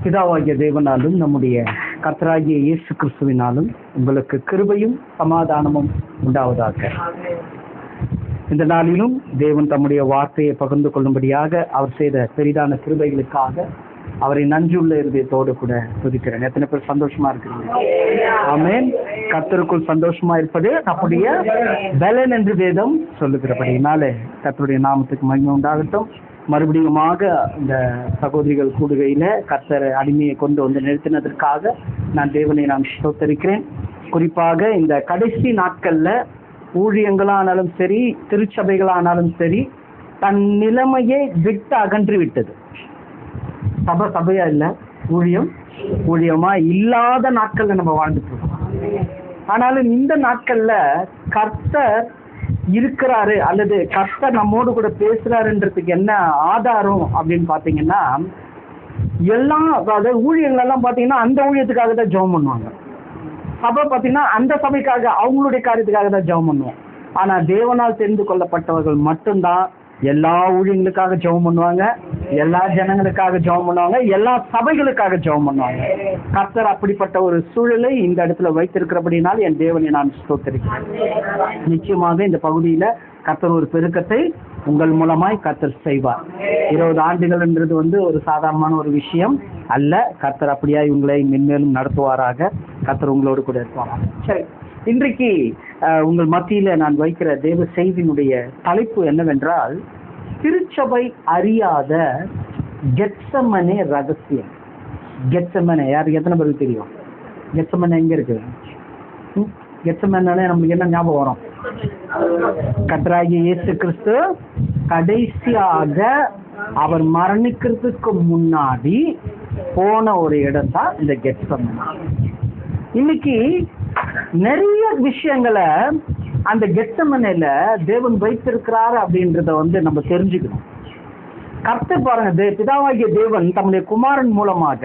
பிதாவாகிய தேவனாலும் நம்முடைய கர்த்தராகிய இயேசு கிறிஸ்துவினாலும் உங்களுக்கு கிருபையும் சமாதானமும் உண்டாவதாக. இந்த நாளிலும் தேவன் தம்முடைய வார்த்தையை பகிர்ந்து கொள்ளும்படியாக அவர் செய்த பெரிதான கிருபைகளுக்காக அவரை நன்றியுள்ள இருதயத்தோடு கூட துதிக்கிறேன். எத்தனை பேர் சந்தோஷமா இருக்கிறீங்க? ஆமென். கர்த்தருக்குள் சந்தோஷமா இருப்பது நம்முடைய பலன் என்று வேதம் சொல்லுகிறபடினாலே கர்த்தருடைய நாமத்துக்கு மகிமை உண்டாகட்டும். மறுபடியுமாக இந்த சகோதரிகள் கூடுகையில கர்த்தர் அடிமையை கொண்டு வந்து நிறுத்தினதற்காக நான் தேவனை ஸ்தோத்தரிக்கிறேன். குறிப்பாக இந்த கடைசி நாட்கள்ல ஊழியங்களானாலும் சரி, திருச்சபைகளானாலும் சரி, தன் நிலைமையை விட்டு அகன்று விட்டது. சபையா இல்ல, ஊழியமா இல்லாத நாட்கள்ல நம்ம வாழ்ந்துட்டு இருக்கோம். ஆனாலும் இந்த நாட்கள்ல கர்த்தர் இருக்கிறாரு அல்லது கர்த்தர் நம்மோடு கூட பேசுறாருன்றதுக்கு என்ன ஆதாரம் அப்படின்னு பாத்தீங்கன்னா, எல்லாம் அதாவது ஊழியங்கள் எல்லாம் பாத்தீங்கன்னா அந்த ஊழியத்துக்காக தான் ஜெபம் பண்ணுவாங்க. சபை பாத்தீங்கன்னா அந்த சபைக்காக அவங்களுடைய காரியத்துக்காக தான் ஜெபம் பண்ணுவோம். ஆனா தேவனால் தெரிந்து கொள்ளப்பட்டவர்கள் மட்டும்தான் எல்லா ஊழியங்களுக்காக ஜெபம் பண்ணுவாங்க, எல்லா ஜனங்களுக்காக ஜெபம் பண்ணுவாங்க, எல்லா சபைகளுக்காக ஜெபம் பண்ணுவாங்க. கர்த்தர் அப்படிப்பட்ட ஒரு சூழலை இந்த இடத்துல வைத்திருக்கிறபடினால் என் தேவனை நான் ஸ்தோத்திரிக்கிறேன். நிச்சயமாக இந்த பகுதியில கர்த்தர் ஒரு பெருக்கத்தை உங்கள் மூலமாய் கர்த்தர் செய்வார். 20 ஆண்டுகள்ன்றது ஒரு சாதாரணமான ஒரு விஷயம் அல்ல. கர்த்தர் அப்படியா இவங்களை மென்மேலும் நடத்துவாராக. கர்த்தர் உங்களோடு கூட இருப்பாங்க. சரி, இன்றைக்கு உங்கள் மத்தியில நான் வைக்கிற தேவ செய்தியினுடைய தலைப்பு என்னவென்றால், திருச்சபை அறியாத கெத்செமனே ரகசியம். கெத்செமனே யாருக்கு எத்தனை பேருக்கு தெரியும்? கெத்செமனே எங்க இருக்கு? கெத்செமனே நம்மளுக்கு என்ன ஞாபகம் வரும்? கர்த்தராகிய இயேசு கிறிஸ்து கடைசியாக அவர் மரணிக்கிறதுக்கு முன்னாடி போன ஒரு இடம் தான் இந்த கெத்செமனே. இன்னைக்கு நிறைய விஷயங்களை அந்த கெத்செமனேல தேவன் வைத்திருக்கிறாரு அப்படின்றத நம்ம தெரிஞ்சுக்கணும். கர்த்தர் பாருங்க, பிதாவாகிய தேவன் தம்முடைய குமாரன் மூலமாக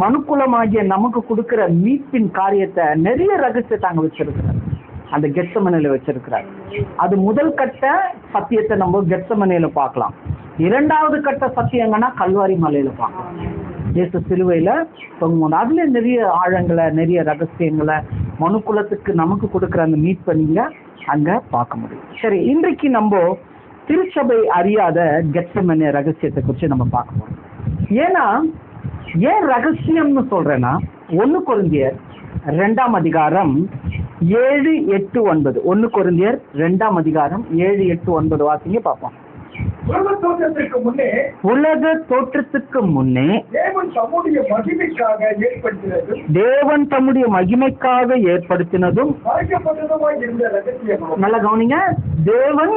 மனுக்குலமாகிய நமக்கு கொடுக்கிற மீட்பின் காரியத்தை நிறைய ரகசியத்தை அங்க வச்சிருக்கிறார், அந்த கெத்செமனேல வச்சிருக்கிறார். அது முதல் கட்ட சத்தியத்தை நம்ம கெத்செமனேல பார்க்கலாம். இரண்டாவது கட்ட சத்தியம் எங்கன்னா கல்வாரி மலையில பார்க்கலாம். இயேசு சிலுவையில தொங்கும்போது அதுல நிறைய ஆழங்களை, நிறைய ரகசியங்களை, மனுக்குலத்துக்கு நமக்கு கொடுக்குற அந்த மீட்பை நீங்க அங்க பார்க்க முடியும். சரி, இன்றைக்கு நம்ம திருச்சபை அறியாத கெத்செமனே ரகசியத்தை குறித்து நம்ம பார்க்க போறோம். ஏன் ரகசியம்னு சொல்றேன்னா, 1 கொரிந்தியர் 2ஆம் அதிகாரம் 7, 8, 9. 1 கொரிந்தியர் 2ஆம் அதிகாரம் 7, 8, 9 வாசிங்க பார்ப்போம். உலக தோற்றத்துக்கு முன்னே தேவன் தம்முடைய மகிமைக்காக ஏற்படுத்தினதும் நல்ல கவனிங்க, தேவன்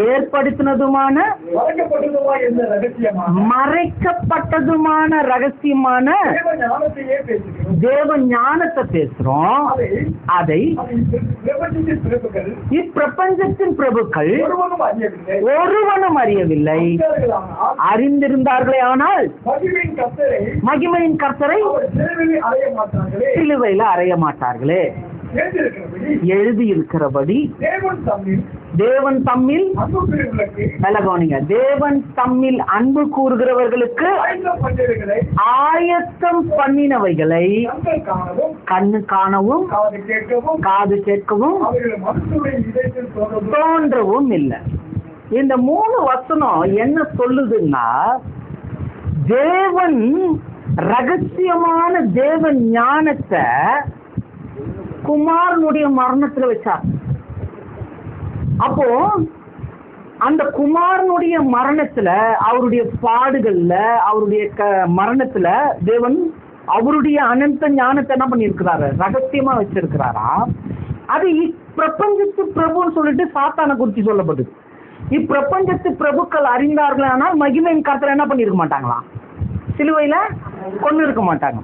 ஏற்படுத்தினதுமான மறைக்கப்பட்டதுமான ரகசியமான தேவ ஞானத்தை பேசுறோம். அதை இப்பிரபஞ்சத்தின் பிரபுக்கள் ஒருவனும் அறியவில்லை. அறிந்திருந்தார்களே ஆனால் மகிமையின் கர்த்தரை சிலுவையில் அறைய மாட்டார்களே. எழுதியிருக்கிறபடி தேவன் தம்மில் நல்ல கவனிங்க, தேவன் தம்மில் அன்பு கூறுகிறவர்களுக்கு ஆயத்தம் பண்ணினவைகளை கண்ணு காணவும் காது கேட்கவும் தோன்றவும் இல்லை. இந்த 3 வசனம் என்ன சொல்லுதுன்னா, தேவன் ரகசியமான தேவன் ஞானத்தை குமாரனுடைய மரணத்துல வச்சார். அப்போ அந்த குமாரனுடைய மரணத்துல, அவருடைய பாடுகள்ல, அவருடைய மரணத்துல தேவன் அவருடைய அனந்த ஞானத்தை என்ன பண்ணிருக்கிறாரு? ரகசியமா வச்சிருக்கிறாரா. அது இப்பிரபஞ்சத்து பிரபுன்னு சொல்லிட்டு சாத்தானை குறித்து சொல்லப்படுது. இப்பிரபஞ்சத்து பிரபுக்கள் அறிந்தார்கள், ஆனால் மகிமையின் கர்த்தரை என்ன பண்ணிருக்க மாட்டாங்களா? சிலுவையில கொண்டு இருக்க மாட்டாங்க.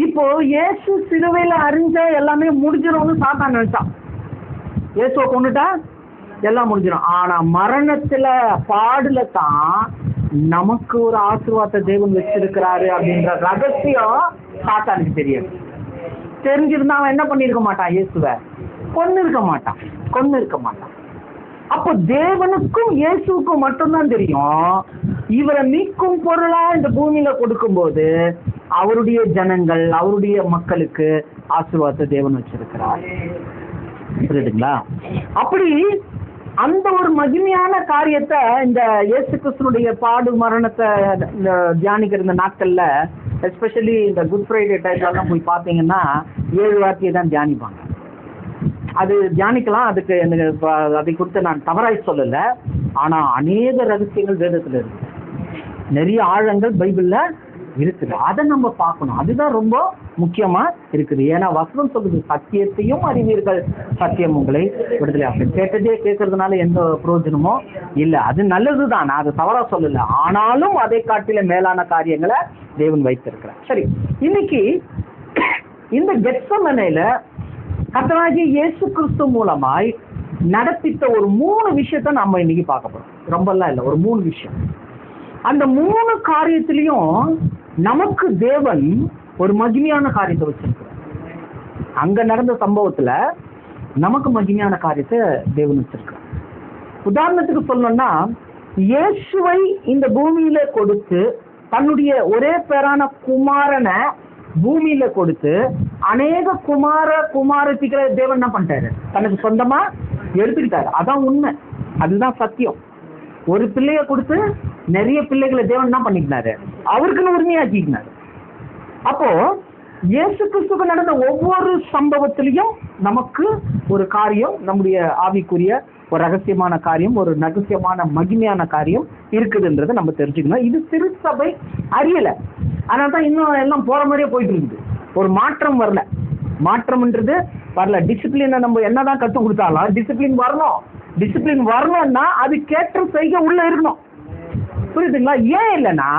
இப்போ இயேசு சிலுவையில அறிஞ்ச எல்லாமே முடிஞ்சிடும்னு சாத்தான் நினைச்சான். இயேசுவை கொண்டுட்டா எல்லாம் முடிஞ்சிடும். ஆனா மரணத்துல, பாடுல தான் நமக்கு ஒரு ஆசீர்வாதத்தை தேவன் வச்சிருக்கிறாரு அப்படின்ற ரகசியம் சாத்தானுக்கு தெரியாது. தெரிஞ்சிருந்தா அவன் என்ன பண்ணிருக்க மாட்டான்? இயேசுவை கொன்னு இருக்க மாட்டான். அப்போ தேவனுக்கும் இயேசுக்கும் மட்டும்தான் தெரியும் இவரை மீட்கும் பொருளா இந்த பூமியில கொடுக்கும்போது அவருடைய ஜனங்கள், அவருடைய மக்களுக்கு ஆசீர்வாதத்தை தேவன் வச்சிருக்கிறார். புரியுதுங்களா? அப்படி அந்த ஒரு மகிமையான காரியத்தை இந்த இயேசு கிறிஸ்துனுடைய பாடு மரணத்தை தியானிக்கிற இந்த நாட்கள்ல, எஸ்பெஷலி இந்த குட் ஃப்ரைடே டைம்லாம் போய் பார்த்தீங்கன்னா 7 வார்த்தையை தான் தியானிப்பாங்க. அது தியானிக்கலாம், அதுக்கு எனக்கு அதை குறித்து நான் தவறாய் சொல்லலை. ஆனா அநேக ரகசியங்கள் வேதத்துல இருக்கு, நிறைய ஆழங்கள் பைபிள்ல இருக்குது. அதை நம்ம பார்க்கணும், அதுதான் ரொம்ப முக்கியமா இருக்குது. ஏன்னா வசனம் சொல்லுது, சத்தியத்தையும் அறிவீர்கள், சத்தியம் உங்களை விடுதலை ஆகும். கேட்டதே கேட்கறதுனால எந்த பிரயோஜனமும் இல்லை. அது நல்லதுதான், நான் அதை தவறா சொல்லல. ஆனாலும் அதை காட்டில மேலான காரியங்களை தேவன் வைத்திருக்கிறார். சரி, இன்னைக்கு இந்த கெத்செமனேல கர்த்தராகிய இயேசு கிறிஸ்து மூலமாய் நடப்பித்த ஒரு 3 விஷயத்தை நம்ம இன்னைக்கு பார்க்க போறோம். ரொம்பலாம் இல்லை, ஒரு 3 விஷயம். அந்த 3 காரியத்திலையும் நமக்கு தேவன் ஒரு மகிமையான காரியத்தை வச்சிருக்கிறார். அங்க நடந்த சம்பவத்துல நமக்கு மகிமையான காரியத்தை தேவன் வச்சிருக்கிறார். உதாரணத்துக்கு சொல்லணும்னா, இயேசுவை இந்த பூமியில கொடுத்து தன்னுடைய ஒரே பேரான குமாரனை பூமியில கொடுத்து அநேக குமாரத்திகளை தேவன் என்ன பண்ணிட்டாரு, தனக்கு சொந்தமா எடுத்துக்கிட்டாரு. அதான் உண்மை, அதுதான் சத்தியம். ஒரு பிள்ளைய கொடுத்து நிறைய பிள்ளைகளை தேவன் என்ன பண்ணிக்கினாரு, அவருக்குன்னு உரிமையாக்கினாரு. அப்போ இயேசு கிறிஸ்துக்கு நடந்த ஒவ்வொரு சம்பவத்திலையும் நமக்கு ஒரு காரியம், நம்முடைய ஆவிக்குரிய ஒரு ரகசியமான காரியம், ஒரு ரகசியமான மகிமையான காரியம் இருக்குதுன்றதை நம்ம தெரிஞ்சுக்கணும். இது திருச்சபை அறியல, அதனால்தான் இன்னும் எல்லாம் போற மாதிரியே போயிட்டு இருக்குது. ஒரு மாற்றம் வரல, மாற்றம்ன்றது வரல. டிசிப்ளினை நம்ம என்னதான் கற்றுக் கொடுத்தாலும் டிசிப்ளின் வரணும். டிசிப்ளின் வரணும்னா அது கேட்ட செய்ய உள்ள இருக்கணும். புரியுதுங்களா? ஏன் இல்லைன்னா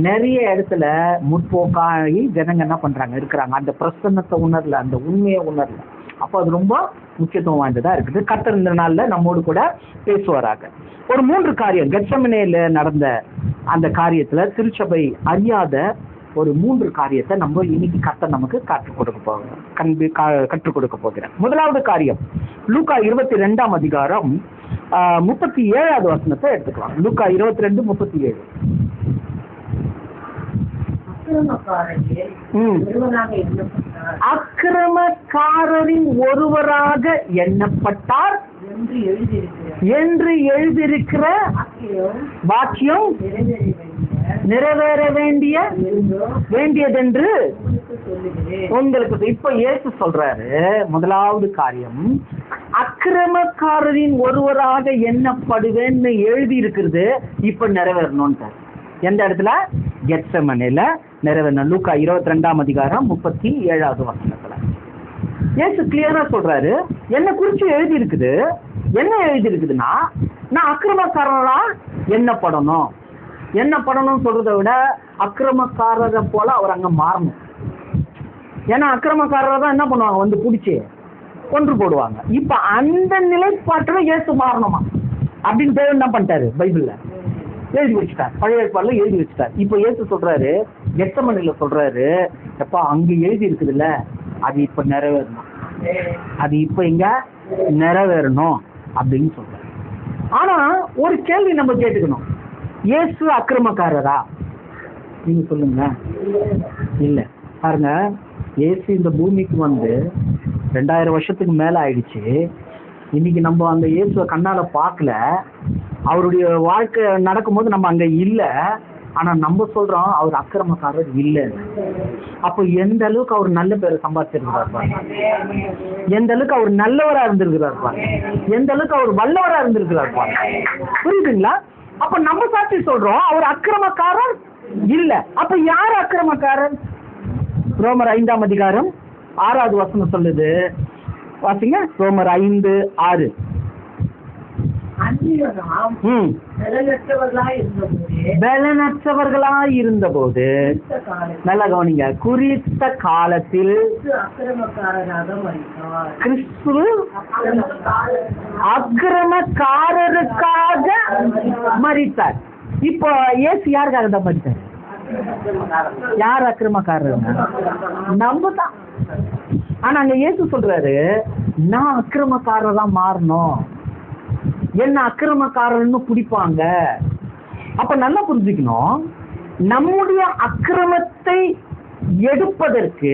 நிறைய இடத்துல முற்போக்காகி ஜனங்க என்ன பண்றாங்க, இருக்கிறாங்க, அந்த பிரசன்னத்தை உணரல, அந்த உண்மையை உணரல. அப்போ அது ரொம்ப முக்கியத்துவம் வாய்ந்ததா இருக்குது. கர்த்தர் இந்த நாள்ல நம்மோடு கூட பேசுவாராக. ஒரு 3 காரியம் கெத்செமனேல நடந்த அந்த காரியத்துல திருச்சபை அறியாத ஒரு 3 காரியத்தை நம்ம இன்னைக்கு கர்த்தர் நமக்கு கற்றுக் கொடுக்க போகிறேன். முதலாவது காரியம் லூக்கா 22ஆம் அதிகாரம் 37வது வசனத்தை எடுத்துக்கலாம். லூக்கா 22:37. அக்கிரமக்காரரின் ஒருவராக எண்ணப்பட்டார் என்று எழுதியிருக்கிற வாக்கியம் நிறைவேற வேண்டியதென்று உங்களுக்கு. இப்ப இயேசு சொல்றாரு, முதலாவது காரியம் அக்கிரமக்காரரின் ஒருவராக எண்ணப்படுவேன்னு எழுதி இருக்கிறது இப்ப நிறைவேறணும்னு. எந்த இடத்துல? கெத்செமனேல நிறைவேறணும். லூக்கா 22ஆம் அதிகாரம் 37வது வசனத்துல இயேசு கிளியரா சொல்றாரு, என்ன குறிச்சு எழுதி இருக்குது. என்ன எழுதி இருக்குதுன்னா, நான் அக்கிரமக்காரரா எண்ணப்படணும் சொல்றதை விட அக்கிரமக்காரரை போல அவர் அங்க மாறணும். ஏன்னா அக்கிரமக்காரரை தான் என்ன பண்ணுவாங்க, வந்து பிடிச்சி கொன்று போடுவாங்க. இப்ப அந்த நிலைப்பாட்டுல இயேசு மாறணுமா அப்படின்னு தேவன் என்ன பண்ணிட்டாரு, பைபிள்ல எழுதி வச்சுட்டார், பழைய ஏற்பாடுல எழுதி வச்சுட்டார். இப்ப இயேசு சொல்றாரு, கெத்செமனேல சொல்றாரு, எப்பா அங்க எழுதி இருக்குதுல்ல, அது இப்ப நிறைவேறணும், அது இப்ப இங்க நிறைவேறணும் அப்படின்னு சொல்றாரு. ஆனா ஒரு கேள்வி நம்ம கேட்டுக்கணும், இயேசு அக்கிரமக்காரரா? நீங்க சொல்லுங்க. இல்ல. பாருங்க, இயேசு இந்த பூமிக்கு வந்து 2000 வருஷத்துக்கு மேல ஆயிடுச்சு. இன்னைக்கு நம்ம அந்த இயேசுவை கண்ணால பார்க்கல, அவருடைய வாழ்க்கை நடக்கும்போது நம்ம அங்க இல்ல. ஆனா நம்ம சொல்றோம் அவர் அக்கிரமக்காரர் இல்ல. அப்போ எந்த அளவுக்கு அவர் நல்ல பேரை சம்பாதிச்சிருக்கிறார் பாருங்க, எந்த அளவுக்கு அவர் நல்லவரா இருந்திருக்கிறார் பாருங்க, எந்த அளவுக்கு அவர் வல்லவரா இருந்திருக்கிறார் பாருங்க. புரியுதுங்களா? அப்ப நம்ம சாட்சி சொல்றோம் அவர் அக்கிரமக்காரர் இல்ல. அப்ப யார் அக்கிரமக்காரர்? ரோமர் 5ஆம் அதிகாரம் 6வது வசனம் சொல்லுது, வாசிங்க. ரோமர் 5:6. பலனற்றவர்களாய் இருந்தபோது, நல்ல கவனிங்க, குறித்த காலத்தில் கிறிஸ்து அக்கிரமக்காரருக்காக மரித்தார். இப்போ இயேசு யாருக்காக தான் மரித்தார்? யார் அக்கிரமக்காரர்? நம்ம தான். ஆனா அங்க இயேசு சொல்றாரு, நான் அக்கிரமக்காரர் தான் மாறணும். என்ன அக்கிரமக்காரன்னு பிடிப்பாங்க. அப்ப நல்லா புரிஞ்சுக்கணும், நம்முடைய அக்கிரமத்தை எடுப்பதற்கு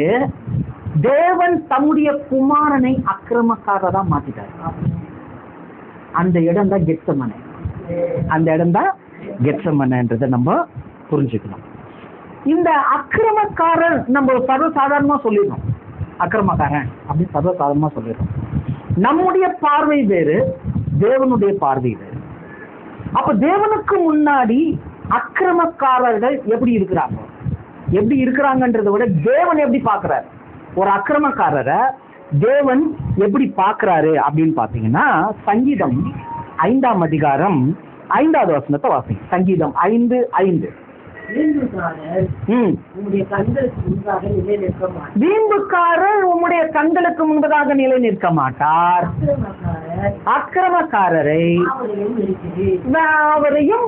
தேவன் தம்முடைய குமாரனை அக்கிரமக்காரரா மாத்திட்டார். அந்த இடம் தான் கெத்செமனே. அந்த இடம் தான் கெத்செமனேன்றதை நம்ம புரிஞ்சுக்கணும். இந்த அக்கிரமக்காரன் நம்ம சர்வசாதாரணமா சொல்லிடணும், அக்கிரமக்காரன் அப்படின்னு சர்வசாதாரணமா சொல்லிடுறோம். நம்முடைய பார்வை வேறு, தேவனுடைய பார்வை வேறு. அப்ப தேவனுக்கு முன்னாடி அக்கிரமக்காரர்கள் எப்படி இருக்கிறாங்கன்றதை விட தேவன் எப்படி பார்க்கிறார், ஒரு அக்கிரமக்காரரை தேவன் எப்படி பார்க்கிறாரு அப்படின்னு பாத்தீங்கன்னா, சங்கீதம் 5ஆம் அதிகாரம் 5வது வசனத்தை வாசிங்க. சங்கீதம் 5:5. வீம்புக்காரர் உம்முடைய கண்களுக்கு முன்பதாக நிலை நிற்க மாட்டார். அக்கிரமக்காரரை அவரையும்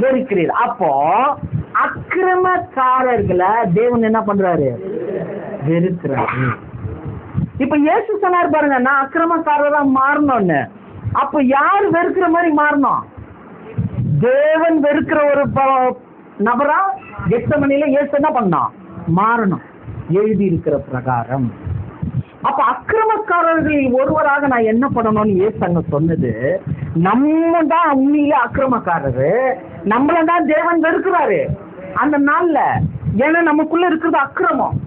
வெறுக்கிறீர். அப்போ அக்கிரமக்காரர்களை தேவன் என்ன பண்றாரு? வெறுக்கிறாரு. இப்ப இயேசு சொன்னார் பாருங்க, நான் அக்கிரமக்காரரா மாறணும்னு. அப்ப யார் வெறுக்கிற மாதிரி மாறணும்? தேவன் வெறுக்கிற ஒரு நபரா கெத்செமனில இயேசு என்ன பண்ணா? மாறணும், எழுதி இருக்கிற பிரகாரம். அப்ப அக்கிரமக்காரர்களில் ஒருவராக நான் என்ன பண்ணணும்னு இயேசு அங்க சொன்னது, நம்ம தான் உண்மையிலே அக்கிரமக்காரரு, நம்மள தான் தேவன் வெறுக்கிறாரு அந்த நாள்ல. ஏன்னா நமக்குள்ள இருக்கிறது அக்கிரமம்.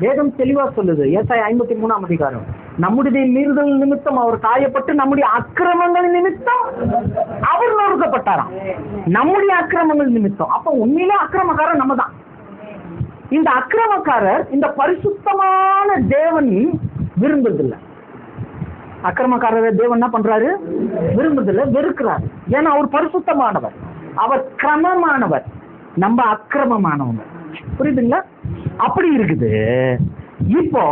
வேதம் தெளிவா சொல்லுது, ஏசாயா 53ஆம் அதிகாரம், நம்முடைய மீறுதல் நிமித்தம் அவர் காயப்பட்டு நம்முடைய அக்கிரமங்கள் நிமித்தம் அவர் நொறுக்கப்பட்டாராம். நம்முடைய அக்கிரமங்கள் நிமித்தம். அப்ப உண்மையிலே அக்கிரமக்காரர் நம்ம தான். இந்த அக்கிரமக்காரர் இந்த பரிசுத்தமான தேவன் விரும்புறதில்லை. அக்கிரமக்காரரை தேவன் என்ன பண்றாரு? விரும்புறதில்லை, வெறுக்கிறாரு. ஏன்னா அவர் பரிசுத்தமானவர், அவர் கிரமமானவர், நம்ம அக்கிரமமானவங்க. புரியுதுங்களா? அப்படி இருக்குது. இப்போ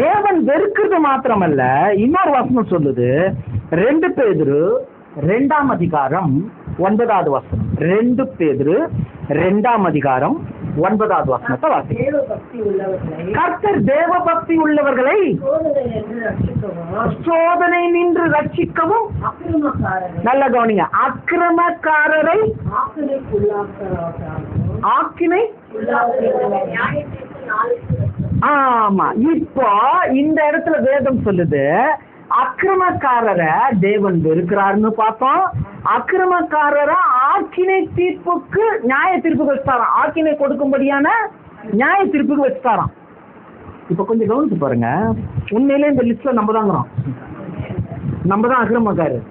தேவன் வெறுக்கிறது மாத்திரமல்ல, இன்னொரு வசனம் சொல்லுது, 2 பேதுரு 2ஆம் அதிகாரம் 9வது வசனம். 2 பேதுரு 2ஆம் அதிகாரம் 9வது வசனத்தை வாசிங்க. கர்த்தர் தேவ பக்தி உள்ளவர்களை சோதனை நின்று ரட்சிக்கவும், நல்ல கவனிங்க, அக்கிரமக்காரரை ஆக்கினை. ஆமா, இப்போ இந்த இடத்துல வேதம் சொல்லுது, அக்கிரமக்காரரை தேவன் வெறுக்கிறாருன்னு பார்த்தோம். அக்கிரமக்காரரை ஆக்கினை தீர்ப்புக்கு, நியாய தீர்ப்புக்கு வச்சுட்டாராம். ஆக்கினை கொடுக்கும்படியான நியாய தீர்ப்புக்கு வச்சுட்டாராம். இப்ப கொஞ்சம் கவனிச்சு பாருங்க, உண்மையிலே இந்த லிஸ்ட்ல நம்ம தாங்கிறோம், நம்ம தான் அக்கிரமக்காரர்.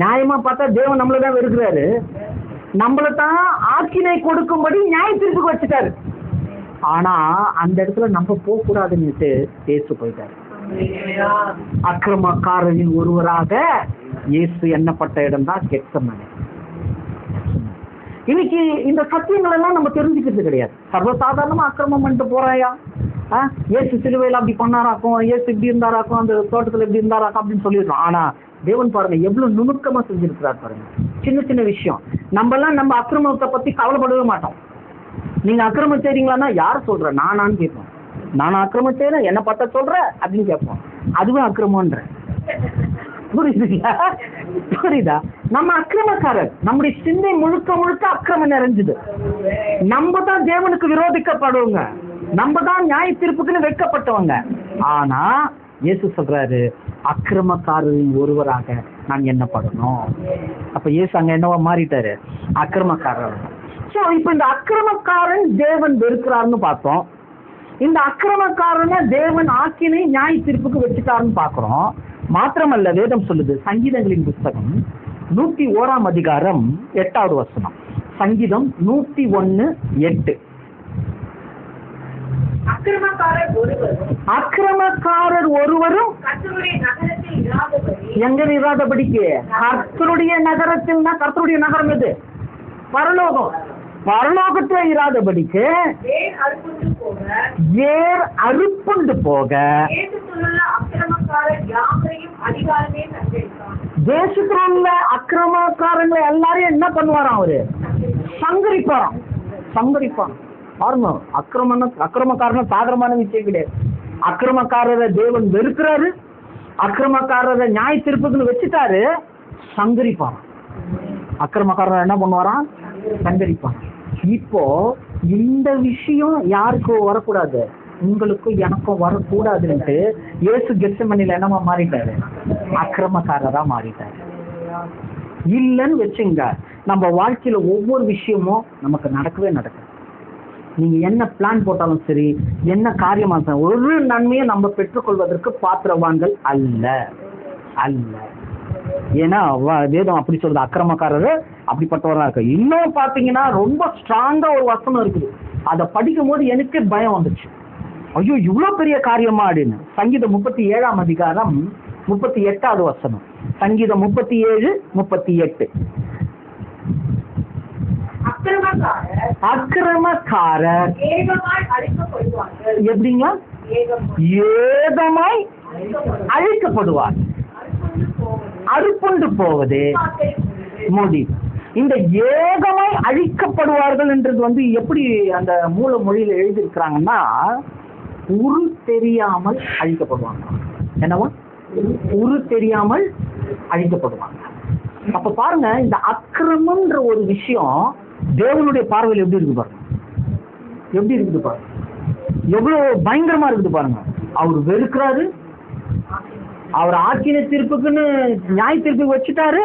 நியாயமா பார்த்தா தேவன் நம்மளதான் வெறுக்கிறாரு, நம்மள தான் ஆக்கினை கொடுக்கும்படி நியாய தீர்ப்புக்கு வச்சுட்டாரு. ஆனா அந்த இடத்துல நம்ம போக கூடாதுன்னு இயேசு போயிட்டாரு. அக்கிரமக்காரரின் ஒருவராக இயேசு எண்ணப்பட்ட இடம் தான் கெத்செமனே. இன்னைக்கு இந்த சத்தியங்கள் எல்லாம் நம்ம தெரிஞ்சுக்கிறது கிடையாது. சர்வசாதாரணமா அக்கிரமம் பண்ணிட்டு போறாயா, இயேசு சிலுவையில் அப்படி பண்ணாராக்கும், இயேசு இப்படி இருந்தாராக்கும், அந்த தோட்டத்துல இப்படி இருந்தாராக்கும் அப்படின்னு சொல்லிடுறோம். ஆனா தேவன் பாருங்க எவ்வளவு நுணுக்கமா செஞ்சிருக்கிறார் பாருங்க. சின்ன சின்ன விஷயம் நம்ம எல்லாம் நம்ம அக்கிரமத்தை பத்தி கவலைப்படவே மாட்டோம். நீங்க அக்கிரமம் செய்றீங்களான்னா யார் சொல்ற? நானான்னு கேட்போம். நானும் அக்கிரமம் செய்யறேன், என்ன பார்த்தா சொல்ற அப்படின்னு கேட்போம். அதுவே அக்கிரமன்ற. புரியுதுங்களா? புரியுதா? நம்ம அக்கிரமக்காரர், நம்முடைய சிந்தை முழுக்க முழுக்க அக்கிரமம் நிறைஞ்சது. நம்ம தான் தேவனுக்கு விரோதிக்கப்படுவங்க, நம்ம தான் நியாய தீர்ப்புக்குன்னு வைக்கப்பட்டவங்க. ஆனா இயேசு சொல்றாரு, அக்கிரமக்காரரின் ஒருவராக நான் எண்ணப்படணும். அப்ப இயேசு அங்க என்னவா மாறிட்டாரு? அக்கிரமக்காரர். சோ இப்ப இந்த அக்கிரமக்காரன் தேவன் வெறுக்கிறாருன்னு பார்த்தோம். இந்த அக்கிரமக்காரனை தேவன் ஆக்கினை நியாய தீர்ப்புக்கு வச்சுட்டாருன்னு பாக்குறோம். மாத்திரமல்ல, வேதம் சொல்லுது, சங்கீதங்களின் புத்தகம் 101ஆம் அதிகாரம் 8வது வசனம். சங்கீதம் 101:8. அக்கிரமக்காரர் ஒருவரும் எங்க இராதபடிக்கு. கர்த்தருடைய நகரத்தில், கர்த்தருடைய நகரம் எது? பரலோகம். பரலோகத்துல இராதபடிக்கு, வேர் அறுப்புண்டு போக தேசத்துல உள்ள அக்கிரமக்காரங்களை எல்லாரையும் என்ன பண்ணுவாராம்? அவரு சங்கரிப்பாராம். சங்கரிப்பான் பாருங்க. அக்கிரமக்காரன சாதாரணமான விஷயம் கிடையாது. அக்கிரமக்காரரை தேவன் வெறுக்கிறாரு, அக்கிரமக்காரரை நியாய தீர்ப்புக்குன்னு வச்சுட்டாரு. சங்கரிப்பான். அக்கிரமக்காரர் என்ன பண்ணுவாராம்? சங்கரிப்பான். இப்போ இந்த விஷயம் யாருக்கு வரக்கூடாது? உங்களுக்கும் எனக்கும் வரக்கூடாதுன்ட்டு இயேசு கெத்செமனில என்னமா மாறிட்டாரு? அக்கிரமக்காரரா மாறிட்டாரு. இல்லைன்னு வச்சுங்க, நம்ம வாழ்க்கையில ஒவ்வொரு விஷயமும் நமக்கு நடக்கவே நடக்கும். நீங்க என்ன பிளான் போட்டாலும் சரி, என்ன காரியமா இருந்தாலும் ஒரு நன்மையை நம்ம பெற்றுக்கொள்வதற்கு பாத்திரவான்கள் அல்ல அல்ல. ஏன்னா வேதம் அப்படி சொல்றது, அக்கிரமக்காரரு அப்படிப்பட்டவரா இருக்கு. இன்னும் பாத்தீங்கன்னா ரொம்ப ஸ்ட்ராங்கா ஒரு வசனம் இருக்குது. அதை படிக்கும் போது எனக்கு பயம் வந்துச்சு. ஐயோ இவ்வளவு பெரிய காரியமா அப்படின்னு. சங்கீதம் 37ஆம் அதிகாரம் 38வது வசனம். சங்கீதம் 37:38. அக்கிரமக்காரர் எப்படிங்களா? ஏகமாய் அழிக்கப்படுவார், அறுப்புண்டு போவது முடிவு. இந்த ஏகமாய் அழிக்கப்படுவார்கள் என்றது எப்படி அந்த மூல மொழியில எழுதியிருக்கிறாங்கன்னா, உரு தெரியாமல் அழிக்கப்படுவாங்க. என்னவா? உரு தெரியாமல் அழிக்கப்படுவாங்க. அப்ப பாருங்க, இந்த அக்கிரமம்ன்ற ஒரு விஷயம் தேவனுடைய பார்வையில் எப்படி இருக்கு பாருங்க. எப்படி இருக்குது பாருங்க, எவ்வளவு பயங்கரமா இருக்குது பாருங்க. அவர் வெறுக்கிறாரு, அவர் ஆக்கின தீர்ப்புக்குன்னு நியாய தீர்ப்பு வச்சுட்டாரு,